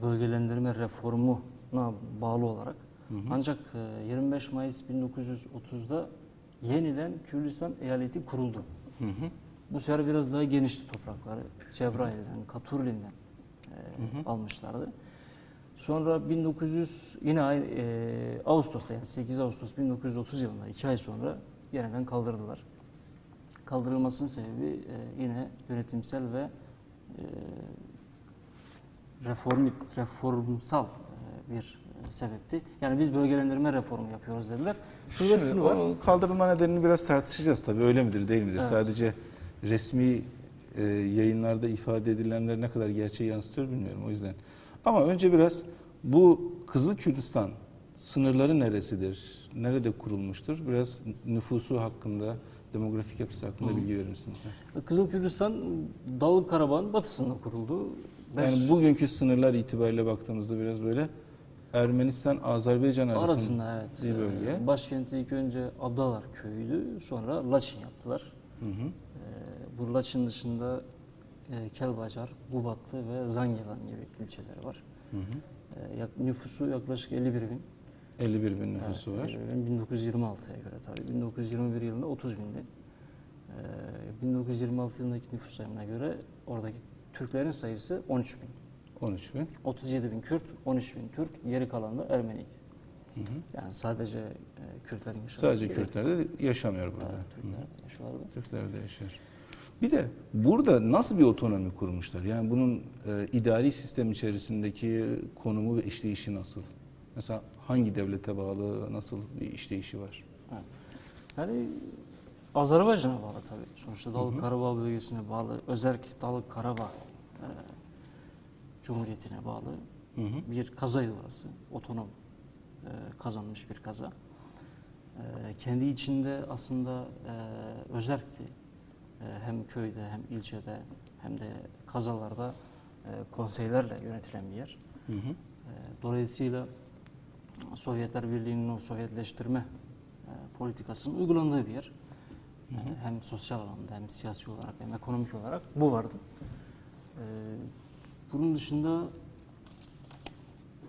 Bölgelendirme reformuna bağlı olarak. Ancak 25 Mayıs 1930'da yeniden Kürdistan eyaleti kuruldu. Bu sefer biraz daha genişti toprakları. Cebrail'den, Katurli'nden almışlardı. Sonra yine Ağustos'ta yani 8 Ağustos 1930 yılında 2 ay sonra yeniden kaldırdılar. Kaldırılmasının sebebi yine yönetimsel ve reformsal bir sebepti. Yani biz bölgelendirme reformu yapıyoruz dediler. Şunu var. O kaldırılma nedenini biraz tartışacağız tabii. Öyle midir, değil midir? Evet. Sadece resmi yayınlarda ifade edilenler ne kadar gerçeği yansıtıyor bilmiyorum o yüzden. Ama önce biraz bu Kızıl Kürdistan sınırları neresidir? Nerede kurulmuştur? Biraz nüfusu hakkında, demografik yapısı hakkında bilgi verir misiniz? Kızıl Kürdistan Dağlık Karabağ'ın batısında kuruldu. Yani bugünkü sınırlar itibariyle baktığımızda biraz böyle Ermenistan-Azerbaycan arasında evet. Bir bölge. Başkenti ilk önce Abdalar köyüydü. Sonra Laçin yaptılar. Bu Laçin dışında Kelbacar, Gubatlı ve Zangelan gibi ilçeleri var. Nüfusu yaklaşık 51 bin. 51 bin nüfusu var. 1926'ya göre tabii. 1921 yılında 30 bindi. 1926 yılındaki nüfus sayımına göre oradaki Türklerin sayısı 13 bin. 13 bin. 37 bin Kürt, 13 bin Türk, geri kalan da Ermeniydi. Hı hı. Yani sadece Kürtlerin yaşadığı Sadece değil. Kürtler de yaşamıyor burada. Evet, Türkler yaşıyorlar da. Türkler de yaşıyor. Bir de burada nasıl bir otonomi kurmuşlar? Yani bunun idari sistem içerisindeki konumu ve işleyişi nasıl? Mesela hangi devlete bağlı, nasıl bir işleyişi var? Evet. Yani Azerbaycan'a bağlı tabii. Sonuçta Dağlık Karabağ bölgesine bağlı. Özerk Dağlık Karabağ Cumhuriyeti'ne bağlı Hı hı. bir kazaydı orası. Otonom kazanmış bir kaza. Kendi içinde aslında özerkti. Hem köyde hem ilçede hem de kazalarda konseylerle yönetilen bir yer. Hı hı. Dolayısıyla Sovyetler Birliği'nin o Sovyetleştirme politikasının uygulandığı bir yer. Hı hı. Hem sosyal alanda hem siyasi olarak hem ekonomik olarak bu vardı. Bunun dışında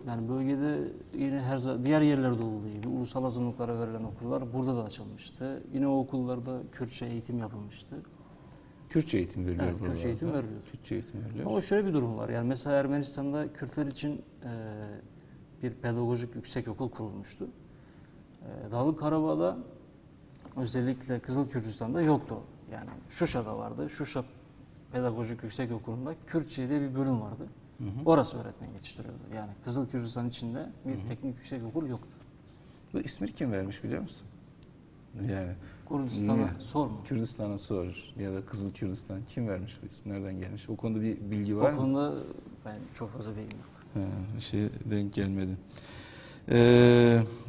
yani bölgede yine diğer yerlerde olduğu gibi ulusal azınlıklara verilen okullar burada da açılmıştı. Yine o okullarda Kürtçe eğitim yapılmıştı. Kürtçe eğitim veriliyor Evet, buralarda. Kürtçe eğitim veriliyor. Kürtçe eğitim veriliyor. Ama şöyle bir durum var. Yani mesela Ermenistan'da Kürtler için bir pedagojik yüksekokul kurulmuştu. Dağlık Karabağ'da özellikle Kızıl Kürdistan'da yoktu o. Yani Şuşa'da vardı. Şuşa Pedagojik Yüksekokulu'nda Kürtçe diye bir bölüm vardı. Hı hı. Orası öğretmen yetiştiriyordu. Yani Kızıl Kürdistan içinde bir teknik yüksekokul yoktu. Bu ismi kim vermiş biliyor musun? Yani Kurdistan'a niye? sorma. Kürdistan'a sor ya da Kızıl Kürdistan kim vermiş bu ismi? Nereden gelmiş? O konuda bir bilgi O var mı? konuda ben çok fazla bilgim yok. Bir şeye denk gelmedi.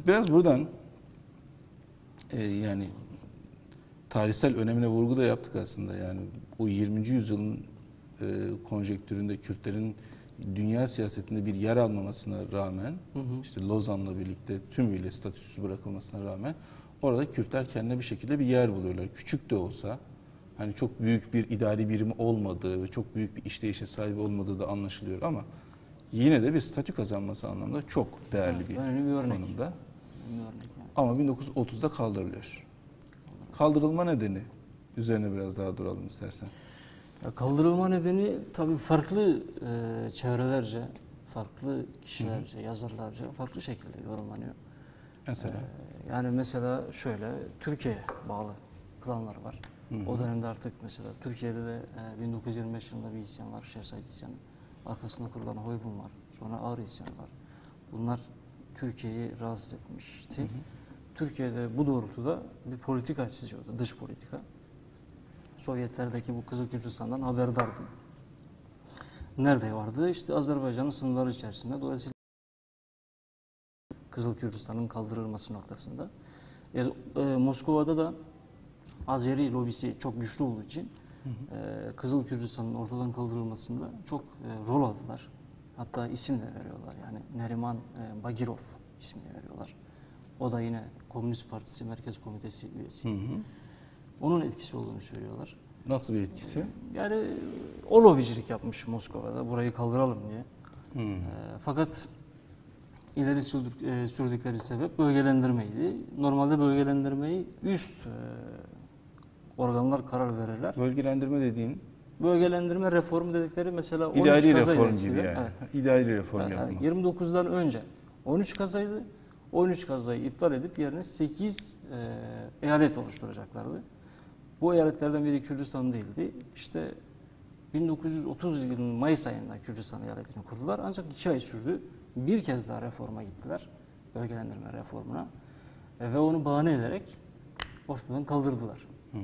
Biraz buradan yani tarihsel önemine vurgu da yaptık aslında. Yani o 20. yüzyılın konjektüründe Kürtlerin dünya siyasetinde bir yer almamasına rağmen, işte Lozan'la birlikte tümüyle statüsüz bırakılmasına rağmen orada Kürtler kendine bir şekilde bir yer buluyorlar. Küçük de olsa, hani çok büyük bir idari birimi olmadığı ve çok büyük bir işleyişe sahip olmadığı da anlaşılıyor ama yine de bir statü kazanması anlamında çok değerli Evet, bir önemli bir örnek. konumda. Bir örnek yani. Ama 1930'da kaldırılıyor. Kaldırılma nedeni üzerine biraz daha duralım istersen. Ya kaldırılma nedeni tabii farklı çevrelerce, farklı kişilerce, yazarlarca farklı şekilde yorumlanıyor. Mesela Yani mesela şöyle, Türkiye'ye bağlı klanlar var. Hı hı. O dönemde artık mesela Türkiye'de de 1925 yılında bir isyan var, Şehzade isyanı. Arkasında kurulan Hoybun var, sonra Ağrı isyanı var. Bunlar Türkiye'yi rahatsız etmişti. Hı hı. Türkiye'de bu doğrultuda bir politika çiziyordu, dış politika. Sovyetlerdeki bu Kızıl Kürdistan'dan haberdardı. Nerede vardı? İşte Azerbaycan'ın sınırları içerisinde. Dolayısıyla Kızıl Kürdistan'ın kaldırılması noktasında. Moskova'da da Azeri lobisi çok güçlü olduğu için Kızıl Kürdistan'ın ortadan kaldırılmasında çok rol aldılar. Hatta isim de veriyorlar. Yani Neriman Bagirov ismini veriyorlar. O da yine Komünist Partisi Merkez Komitesi üyesi. Hı hı. Onun etkisi olduğunu söylüyorlar. Nasıl bir etkisi? Yani o lobicilik yapmış Moskova'da burayı kaldıralım diye. Hı. Fakat ileri sürdükleri sebep bölgelendirmeydi. Normalde bölgelendirmeyi üst organlar karar verirler. Bölgelendirme dediğin Bölgelendirme reformu dedikleri mesela 13 idari kazayla reform eskiden, gibi yani. evet. İdari reform Yani yapma. 29'dan önce 13 kazaydı. 13 kazayı iptal edip yerine 8 eyalet oluşturacaklardı. Bu eyaletlerden biri Kürdistan değildi. İşte 1930 yılının Mayıs ayında Kürdistan eyaletini kurdular. Ancak 2 ay sürdü. Bir kez daha reforma gittiler. Bölgelendirme reformuna. Ve onu bahane ederek ortadan kaldırdılar. Hı.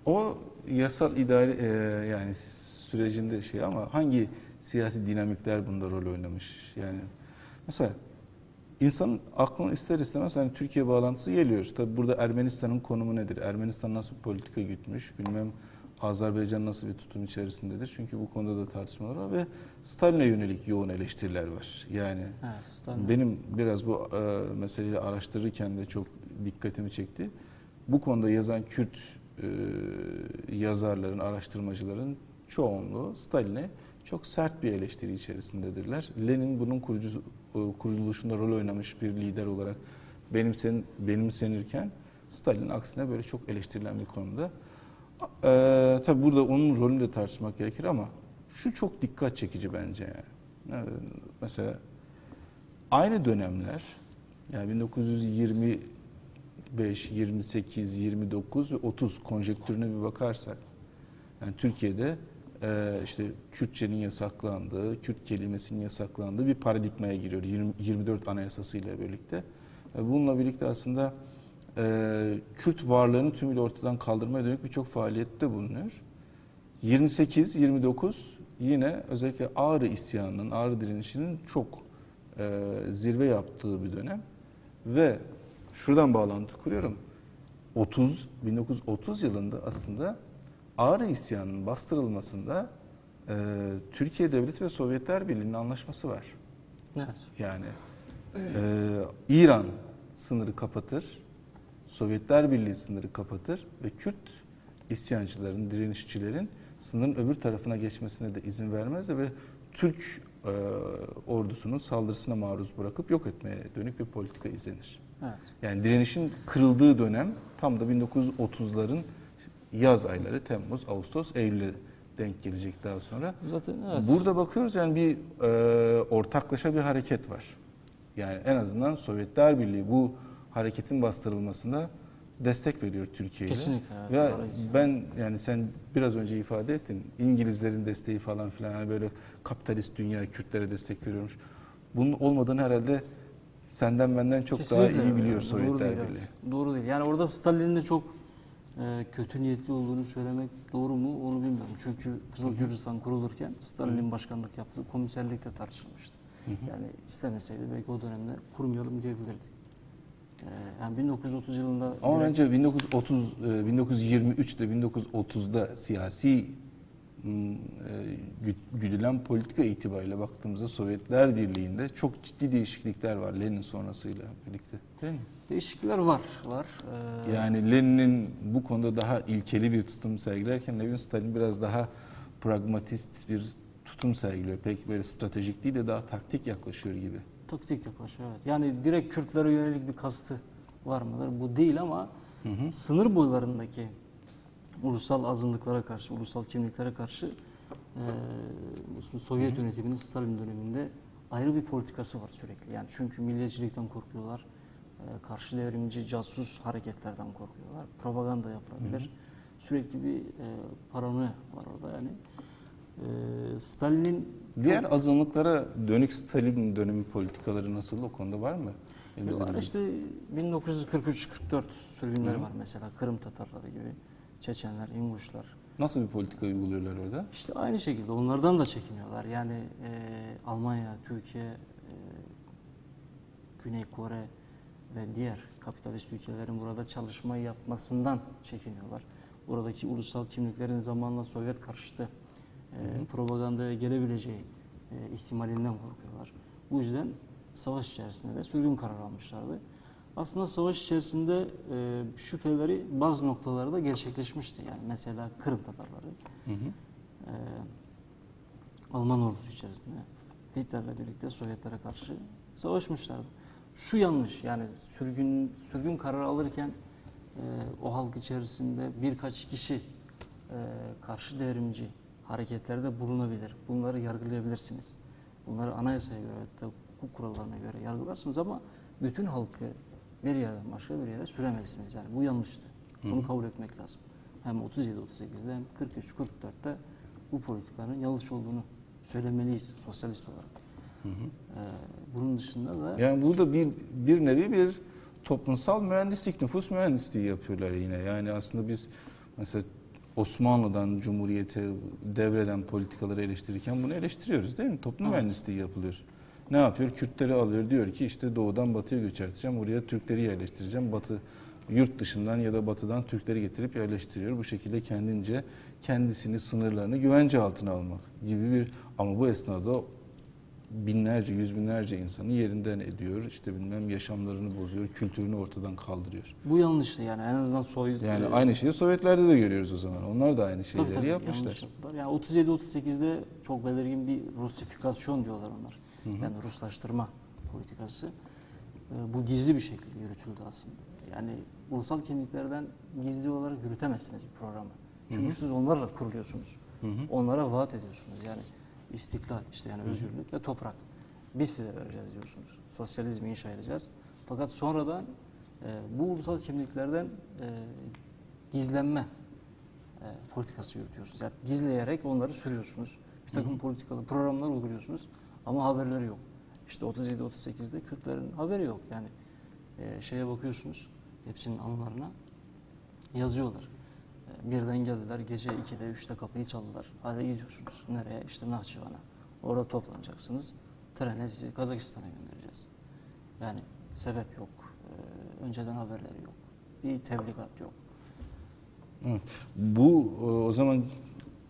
O yasal idari yani sürecinde şey ama hangi siyasi dinamikler bunda rol oynamış? Yani mesela insanın aklına ister istemez hani Türkiye bağlantısı geliyor. Tabi burada Ermenistan'ın konumu nedir? Ermenistan nasıl bir politika gütmüş? Bilmem Azerbaycan nasıl bir tutum içerisindedir? Çünkü bu konuda da tartışmalar var ve Stalin'e yönelik yoğun eleştiriler var. Yani Evet, benim biraz bu meseleyi araştırırken de çok dikkatimi çekti. Bu konuda yazan Kürt yazarların, araştırmacıların çoğunluğu Stalin'e çok sert bir eleştiri içerisindedirler. Lenin bunun kuruluşunda rol oynamış bir lider olarak benimsenirken Stalin aksine böyle çok eleştirilen bir konuda. Tabii burada onun rolünü de tartışmak gerekir ama şu çok dikkat çekici bence yani. Mesela aynı dönemler, yani 1925, 28, 29 ve 30 konjektürüne bir bakarsak, yani Türkiye'de işte Kürtçenin yasaklandığı, Kürt kelimesinin yasaklandığı bir paradigmaya giriyor 24 Anayasası ile birlikte. Bununla birlikte aslında Kürt varlığını tümüyle ortadan kaldırmaya dönük birçok faaliyette bulunuyor. 28-29 yine özellikle Ağrı isyanının, Ağrı direnişinin çok zirve yaptığı bir dönem ve şuradan bağlantı kuruyorum. 1930 yılında aslında Ağrı isyanının bastırılmasında Türkiye Devleti ve Sovyetler Birliği'nin anlaşması var. Evet. Yani İran sınırı kapatır, Sovyetler Birliği sınırı kapatır ve Kürt isyancıların, direnişçilerin sınırın öbür tarafına geçmesine de izin vermez ve Türk ordusunun saldırısına maruz bırakıp yok etmeye dönük bir politika izlenir. Evet. Yani direnişin kırıldığı dönem tam da 1930'ların yaz ayları, Temmuz, Ağustos, Eylül'e denk gelecek daha sonra. Zaten evet. Burada bakıyoruz yani bir ortaklaşa bir hareket var. Yani en azından Sovyetler Birliği bu hareketin bastırılmasına destek veriyor Türkiye'ye. Kesinlikle. Evet, Ve orası. ben yani sen biraz önce ifade ettin, İngilizlerin desteği falan filan, hani böyle kapitalist dünya Kürtlere destek veriyormuş. Bunun olmadığını herhalde senden benden çok Kesinlikle daha iyi biliyor doğru Sovyetler değil, Birliği. evet. Doğru değil. Yani orada Stalin'in de çok kötü niyetli olduğunu söylemek doğru mu onu bilmiyorum. Çünkü Kızıl Gürcistan kurulurken Stalin'in başkanlık yaptığı komiserlik de tartışılmıştı. Yani istemeseydi belki o dönemde kurmayalım diyebilirdi. Yani 1930 yılında... Ama bence 1923'te 1930'da siyasi güdülen politika itibariyle baktığımızda Sovyetler Birliği'nde çok ciddi değişiklikler var Lenin sonrasıyla birlikte. Değil mi? Değişiklikler var. Yani Lenin'in bu konuda daha ilkeli bir tutum sergilerken ne bileyim Stalin biraz daha pragmatist bir tutum sergiliyor. Pek böyle stratejik değil de daha taktik yaklaşıyor gibi. Taktik yaklaşıyor, evet. Yani direkt Kürtlere yönelik bir kastı var mıdır? Bu değil ama sınır boylarındaki ulusal azınlıklara karşı, ulusal kimliklere karşı Sovyet yönetiminin Stalin döneminde ayrı bir politikası var sürekli. Yani çünkü milliyetçilikten korkuyorlar. Karşı devrimci, casus hareketlerden korkuyorlar. Propaganda yapılabilir. Sürekli bir paranoya var orada yani. Stalin Diğer azınlıklara dönük Stalin dönemi politikaları nasıl, o konuda var mı? var işte 1943-44 sürgünleri var mesela. Kırım Tatarları gibi, Çeçenler, İnguşlar. Nasıl bir politika uyguluyorlar orada? İşte aynı şekilde onlardan da çekiniyorlar. Yani Almanya, Türkiye, Güney Kore ve diğer kapitalist ülkelerin burada çalışma yapmasından çekiniyorlar. Buradaki ulusal kimliklerin zamanla Sovyet karşıtı propagandaya gelebileceği ihtimalinden korkuyorlar. Bu yüzden savaş içerisinde de sürgün kararı almışlardı. Aslında savaş içerisinde şüpheleri bazı noktalarda gerçekleşmişti. Yani mesela Kırım Tatarları Alman ordusu içerisinde Hitler'le birlikte Sovyetlere karşı savaşmışlardı. Şu yanlış, yani sürgün kararı alırken o halk içerisinde birkaç kişi karşı devrimci hareketlerde bulunabilir. Bunları yargılayabilirsiniz. Bunları anayasaya göre, hukuk kurallarına göre yargılarsınız ama bütün halkı bir yerden başka bir yere süremezsiniz. Yani bu yanlıştı. Bunu kabul etmek lazım. Hem 37-38'de hem 43-44'te bu politikanın yanlış olduğunu söylemeliyiz sosyalist olarak. Bunun dışında da... Yani burada bir nevi bir toplumsal mühendislik, nüfus mühendisliği yapıyorlar yine. Yani aslında biz mesela Osmanlı'dan Cumhuriyete devreden politikaları eleştirirken bunu eleştiriyoruz değil mi? Toplum mühendisliği yapılıyor. Ne yapıyor? Kürtleri alıyor, diyor ki işte doğudan batıya göçerteceğim, oraya Türkleri yerleştireceğim. Batı, yurt dışından ya da batıdan Türkleri getirip yerleştiriyor. Bu şekilde kendince kendisini, sınırlarını güvence altına almak gibi bir, ama bu esnada binlerce, yüz binlerce insanı yerinden ediyor. İşte bilmem yaşamlarını bozuyor, kültürünü ortadan kaldırıyor. Bu yanlıştı yani, en azından Yani aynı şeyi Sovyetlerde de görüyoruz o zaman. Onlar da aynı şeyleri tabii, yapmışlar. Yani 37-38'de çok belirgin bir Rusifikasyon diyorlar onlar. Yani Ruslaştırma politikası. Bu gizli bir şekilde yürütüldü aslında. Yani ulusal kimliklerden gizli olarak yürütemezsiniz bir programı. Çünkü siz onlarla kuruluyorsunuz. Onlara vaat ediyorsunuz. Yani istiklal, işte yani özgürlük ve toprak. Biz size vereceğiz diyorsunuz. Sosyalizmi inşa edeceğiz. Fakat sonradan bu ulusal kimliklerden gizlenme politikası yürütüyorsunuz. Yani gizleyerek onları sürüyorsunuz. Bir takım politikalı programlar uyguluyorsunuz ama haberleri yok. İşte 37-38'de Kürtlerin haberi yok. Yani şeye bakıyorsunuz, hepsinin anılarına yazıyorlar. Birden geldiler, gece 2'de 3'te kapıyı çaldılar. Hadi gidiyorsunuz. Nereye? İşte Nahçıvan'a. Orada toplanacaksınız. Trene sizi Kazakistan'a göndereceğiz. Yani sebep yok. Önceden haberleri yok. Bir tebligat yok. Evet. Bu o zaman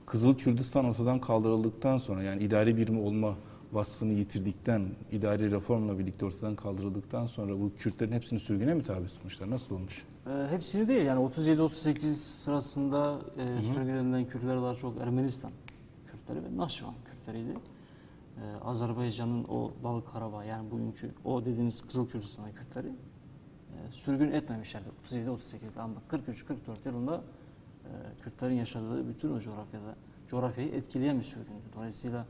Kızıl Kürdistan ortadan kaldırıldıktan sonra, yani idari birimi olma vasfını yitirdikten, idari reformla birlikte ortadan kaldırıldıktan sonra bu Kürtlerin hepsini sürgüne mi tabi tutmuşlar? Nasıl olmuş? Hepsini değil, yani 37-38 sırasında sürgün edilen Kürtler daha çok Ermenistan Kürtleri ve Nahçıvan Kürtleriydi. Azerbaycan'ın o Dağlık Karabağ, yani bugünkü o dediğimiz Kızıl Kürdistan Kürtleri sürgün etmemişlerdi 37-38'de, ama 43-44 yılında Kürtlerin yaşadığı bütün o coğrafyayı etkileyen bir sürgündü. Dolayısıyla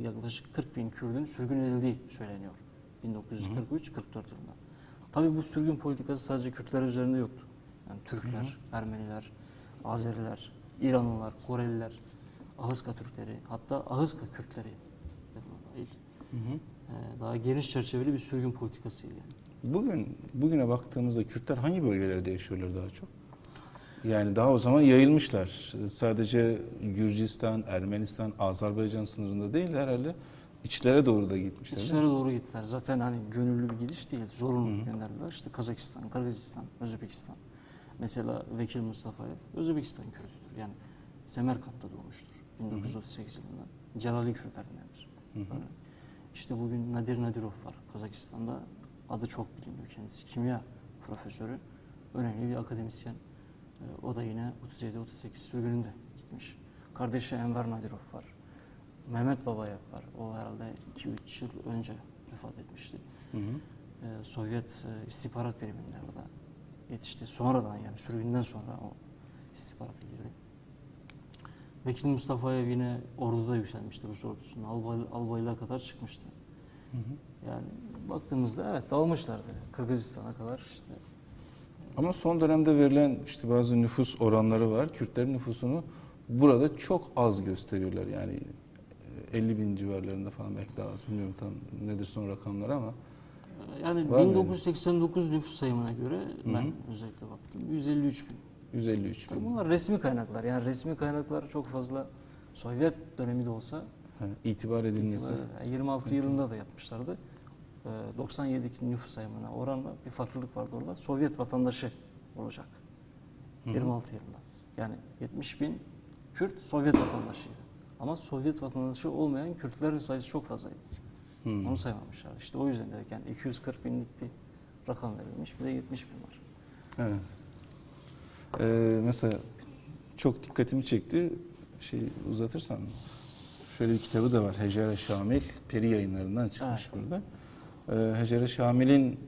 yaklaşık 40 bin Kürdün sürgün edildiği söyleniyor 1943-44 yılında. Tabii bu sürgün politikası sadece Kürtler üzerinde yoktu. Yani Türkler, Ermeniler, Azeriler, İranlılar, Koreliler, Ahıska Türkleri, hatta Ahıska Kürtleri de buna dahil. Daha geniş çerçeveli bir sürgün politikasıydı yani. Bugüne baktığımızda Kürtler hangi bölgelerde yaşıyorlar daha çok? Yani daha o zaman yayılmışlar. Sadece Gürcistan, Ermenistan, Azerbaycan sınırında değil herhalde, içlere doğru da gitmişler. İçlere doğru gittiler. Zaten hani gönüllü bir gidiş değil, zorunlu gönderdiler. İşte Kazakistan, Kırgızistan, Özbekistan. Mesela Vekil Mustafayev Özbekistan Kürtüdür. Yani Semerkant'ta doğmuştur 1938 yılında. Celali Kürtlerindendir. İşte bugün Nadir Nadirov var Kazakistan'da. Adı çok biliniyor kendisi. Kimya profesörü. Önemli bir akademisyen. O da yine 37-38 sürgününde gitmiş. Kardeşi Enver Nadirov var. Mehmet Babayev var. O herhalde 2-3 yıl önce vefat etmişti. Sovyet istihbarat biriminde orada yetişti. Sonradan, yani sürgünden sonra o istihbarata girdi. Vekil Mustafayev yine orduda yükselmişti, Rus ordusunda. Albaylığa kadar çıkmıştı. Yani baktığımızda evet dağılmışlardı. Kırgızistan'a kadar işte. Ama son dönemde verilen işte bazı nüfus oranları var. Kürtlerin nüfusunu burada çok az gösteriyorlar. Yani 50 bin civarlarında falan, belki daha az, bilmiyorum tam nedir son rakamlar ama. Yani 1989 nüfus sayımına göre ben özellikle baktım 153 bin. 153 bin. Bunlar resmi kaynaklar. Yani resmi kaynaklar çok fazla Sovyet dönemi de olsa itibar edilmesi. 26 yılında da yapmışlardı. 97'deki nüfus sayımına oranla bir farklılık vardı orada. Sovyet vatandaşı olacak. 26 yılında. Yani 70 bin Kürt Sovyet vatandaşıydı. Ama Sovyet vatandaşı olmayan Kürtlerin sayısı çok fazlaydı. Onu saymamışlar. İşte o yüzden dedik, yani 240 binlik bir rakam verilmiş, bir de 70 bin var. Evet. Mesela çok dikkatimi çekti. Uzatırsan, şöyle bir kitabı da var. Hecere Şamil, Peri Yayınlarından çıkmış burada. Hecere Şamil'in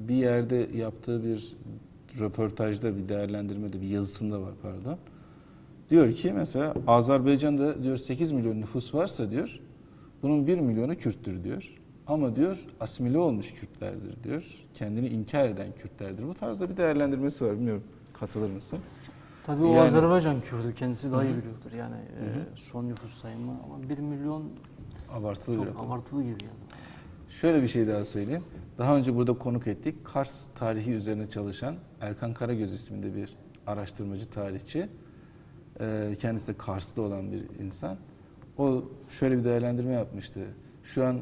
bir yerde yaptığı bir röportajda, bir değerlendirmede, bir yazısında var pardon. Diyor ki mesela Azerbaycan'da diyor 8 milyon nüfus varsa diyor, bunun 1 milyonu Kürttür diyor. Ama diyor asimile olmuş Kürtlerdir diyor. Kendini inkar eden Kürtlerdir. Bu tarzda bir değerlendirmesi var. Bilmiyorum, katılır mısın? Tabii o Azerbaycan Kürdü, kendisi daha iyi biliyordur. Yani son nüfus sayımı, ama 1 milyon abartılı, çok abartılı gibi geldi. Şöyle bir şey daha söyleyeyim. Daha önce burada konuk ettik. Kars tarihi üzerine çalışan Erkan Karagöz isminde bir araştırmacı, tarihçi. Kendisi de Kars'ta olan bir insan. O şöyle bir değerlendirme yapmıştı. Şu an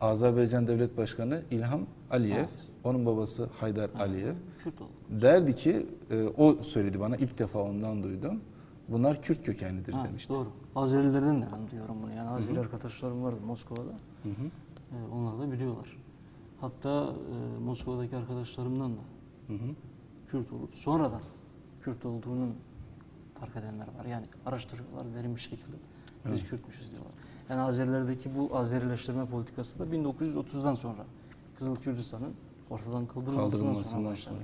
Azerbaycan Devlet Başkanı İlham Aliyev, onun babası Haydar Aliyev. Derdi ki, o söyledi bana, ilk defa ondan duydum. Bunlar Kürt kökenlidir demişti. Doğru. Azerilerden de ben diyorum bunu. Yani Azeri arkadaşlarım vardı Moskova'da. Onlar da biliyorlar. Hatta Moskova'daki arkadaşlarımdan da Kürt olup sonradan Kürt olduğunun fark edenler var. Yani araştırıyorlar derin bir şekilde. Biz Kürtmüşüz diyorlar. Yani Azerilerdeki bu Azerileştirme politikası da 1930'dan sonra Kızıl Kürdistan'ın ortadan kaldırılmasından sonra başladı.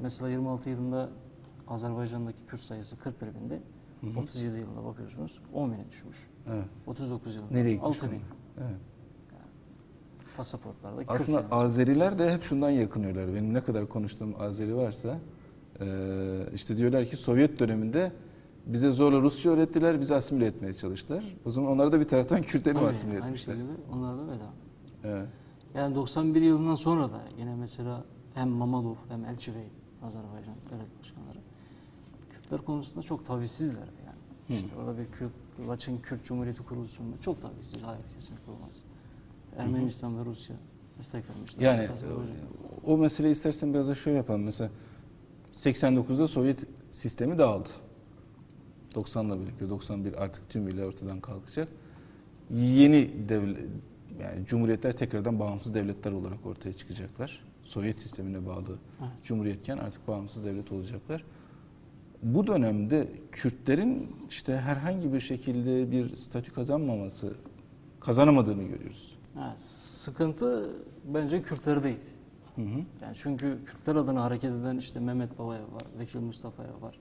Mesela 26 yılında Azerbaycan'daki Kürt sayısı 41 bindi. Hı hı. 37 yılında bakıyorsunuz 10 bine düşmüş. Evet. 39 yılında Nereye gitmiş 6 bin. onlar? Evet. Pasaportlarda Kürt Aslında kelimesi. Azeriler de hep şundan yakınıyorlar. Benim ne kadar konuştuğum Azeri varsa işte diyorlar ki Sovyet döneminde bize zorla Rusça öğrettiler, bizi asimile etmeye çalıştılar. O zaman onlar da bir taraftan Kürtleri mi Tabii, asimile aynı etmişler? şekilde onlar da öyle. Evet. Yani 91 yılından sonra da yine mesela hem Mamadov hem Elçivey, Azerbaycan devlet başkanları Kürtler konusunda çok tavizsizlerdi yani. İşte orada bir Laçın Kürt Cumhuriyeti kuruluşunda çok tavizsiz, hayır kesinlikle olmaz. Ermenistan ve Rusya destek vermişler. Yani o meseleyi istersen biraz da şöyle yapalım. Mesela 89'da Sovyet sistemi dağıldı. 90'la birlikte 91 artık tümüyle ortadan kalkacak. Yeni devlet, yani cumhuriyetler tekrardan bağımsız devletler olarak ortaya çıkacaklar. Sovyet sistemine bağlı Evet. cumhuriyetken artık bağımsız devlet olacaklar. Bu dönemde Kürtlerin işte herhangi bir şekilde bir statü kazanamadığını görüyoruz. Evet, sıkıntı bence Kürtlerdeydi. Hı hı. Yani çünkü Kürtler adına hareket eden işte Mehmet Baba'ya var, Vekil Mustafa'ya var.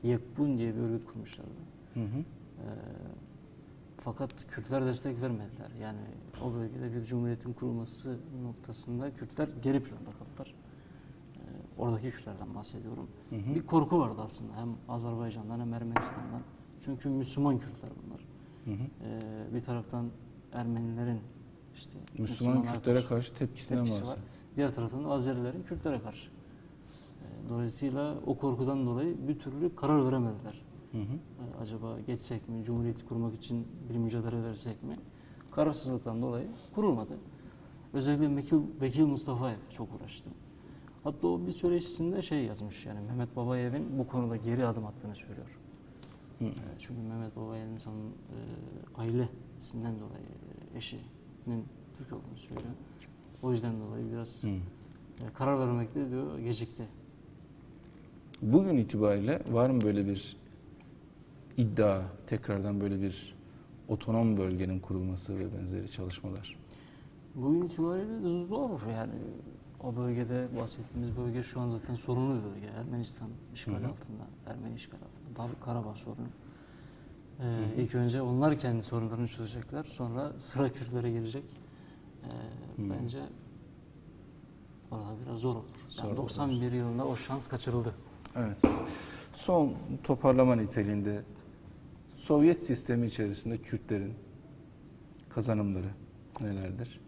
Yekbun diye bir örgüt kurmuşlardı. Hı hı. Fakat Kürtler destek vermediler. Yani o bölgede bir cumhuriyetin kurulması noktasında Kürtler geri planda kaldılar. Oradaki Kürtlerden bahsediyorum. Hı hı. Bir korku vardı aslında hem Azerbaycan'dan hem Ermenistan'dan. Çünkü Müslüman Kürtler bunlar. Hı hı. Bir taraftan Ermenilerin işte Müslüman Kürtlere karşı karşı tepkisinden tepkisi var. bahsediyor. Diğer taraftan da Azerilerin Kürtlere karşı. Dolayısıyla o korkudan dolayı bir türlü karar veremediler. Hı hı. Acaba geçsek mi, cumhuriyeti kurmak için bir mücadele versek mi? Kararsızlıktan dolayı kurulmadı. Özellikle Vekil Mustafa'ya çok uğraştı. Hatta o bir söyleşisinde şey yazmış yani Mehmet Babayev'in bu konuda geri adım attığını söylüyor. Hı. Çünkü Mehmet Babayev'in ailesinden dolayı eşinin Türk olduğunu söylüyor. O yüzden dolayı biraz karar vermekte diyor gecikti. Bugün itibariyle var mı böyle bir iddia, tekrardan böyle bir otonom bölgenin kurulması ve benzeri çalışmalar? Bugün itibariyle zor yani. O bölgede bahsettiğimiz bölge şu an zaten sorunlu bir bölge. Ermenistan işgal altında, Ermeni işgal altında. Karabağ sorunu. İlk önce onlar kendi sorunlarını çözecekler. Sonra sıra Kürtlere gelecek. Bence orada biraz zor olur. Yani 91 yılında o şans kaçırıldı. Evet. Son toparlama niteliğinde Sovyet sistemi içerisinde Kürtlerin kazanımları nelerdir?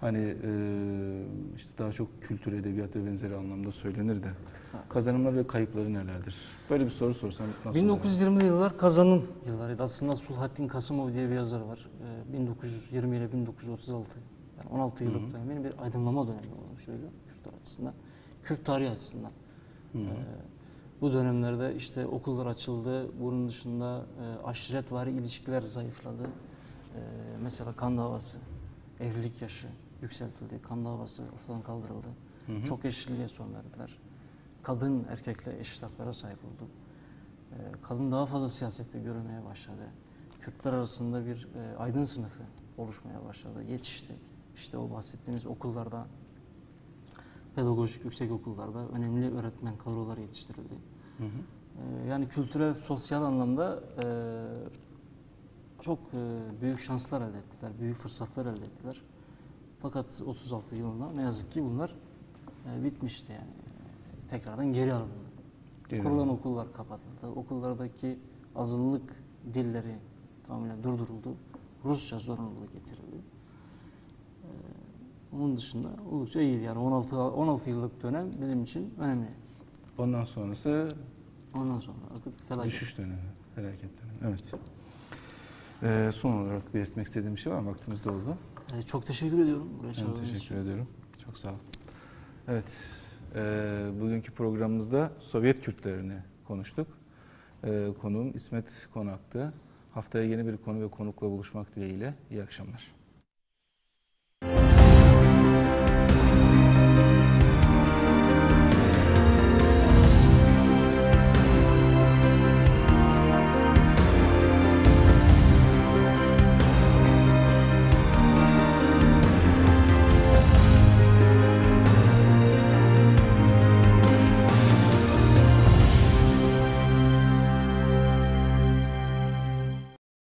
Hani işte daha çok kültür, edebiyat ve benzeri anlamda söylenir de kazanımları ve kayıpları nelerdir? Böyle bir soru sorsam nasıl 1920'li yıllar kazanım yıllarıydı. Aslında Sulhattin Kasımov diye bir yazar var. 1920 ile 1936. Yani 16 yıllık dönemin bir aydınlama dönemi olduğunu söylüyor Kürtler açısından. Kürt tarihi açısından. Bu dönemlerde işte okullar açıldı. Bunun dışında aşiretvari ilişkiler zayıfladı. Mesela kan davası, evlilik yaşı yükseltildi. Kan davası ortadan kaldırıldı. Çok eşliliğe son verdiler. Kadın erkekle eşit haklara sahip oldu. Kadın daha fazla siyasette görülmeye başladı. Kürtler arasında bir aydın sınıfı oluşmaya başladı. Yetişti. İşte o bahsettiğimiz okullarda, pedagojik yüksek okullarda önemli öğretmen kadrolar yetiştirildi. Yani kültürel, sosyal anlamda çok büyük şanslar elde ettiler, büyük fırsatlar elde ettiler. Fakat 36 yılında ne yazık ki bunlar bitmişti yani. Tekrardan geri alındı. Kurulan okullar kapatıldı. Okullardaki azınlık dilleri tamamen durduruldu. Rusça zorunluluğu getirildi. Onun dışında oldukça iyiydi yani 16 yıllık dönem bizim için önemli. Ondan sonrası Ondan sonra artık felaket. düşüş dönemi, felaket dönemi. Evet. Son olarak belirtmek istediğim bir şey var mı? Vaktimiz doldu. Çok teşekkür ediyorum. Ben teşekkür ediyorum. Çok sağ olun. Evet, bugünkü programımızda Sovyet Kürtlerini konuştuk. Konuğum İsmet Konak'tı. Haftaya yeni bir konu ve konukla buluşmak dileğiyle. İyi akşamlar.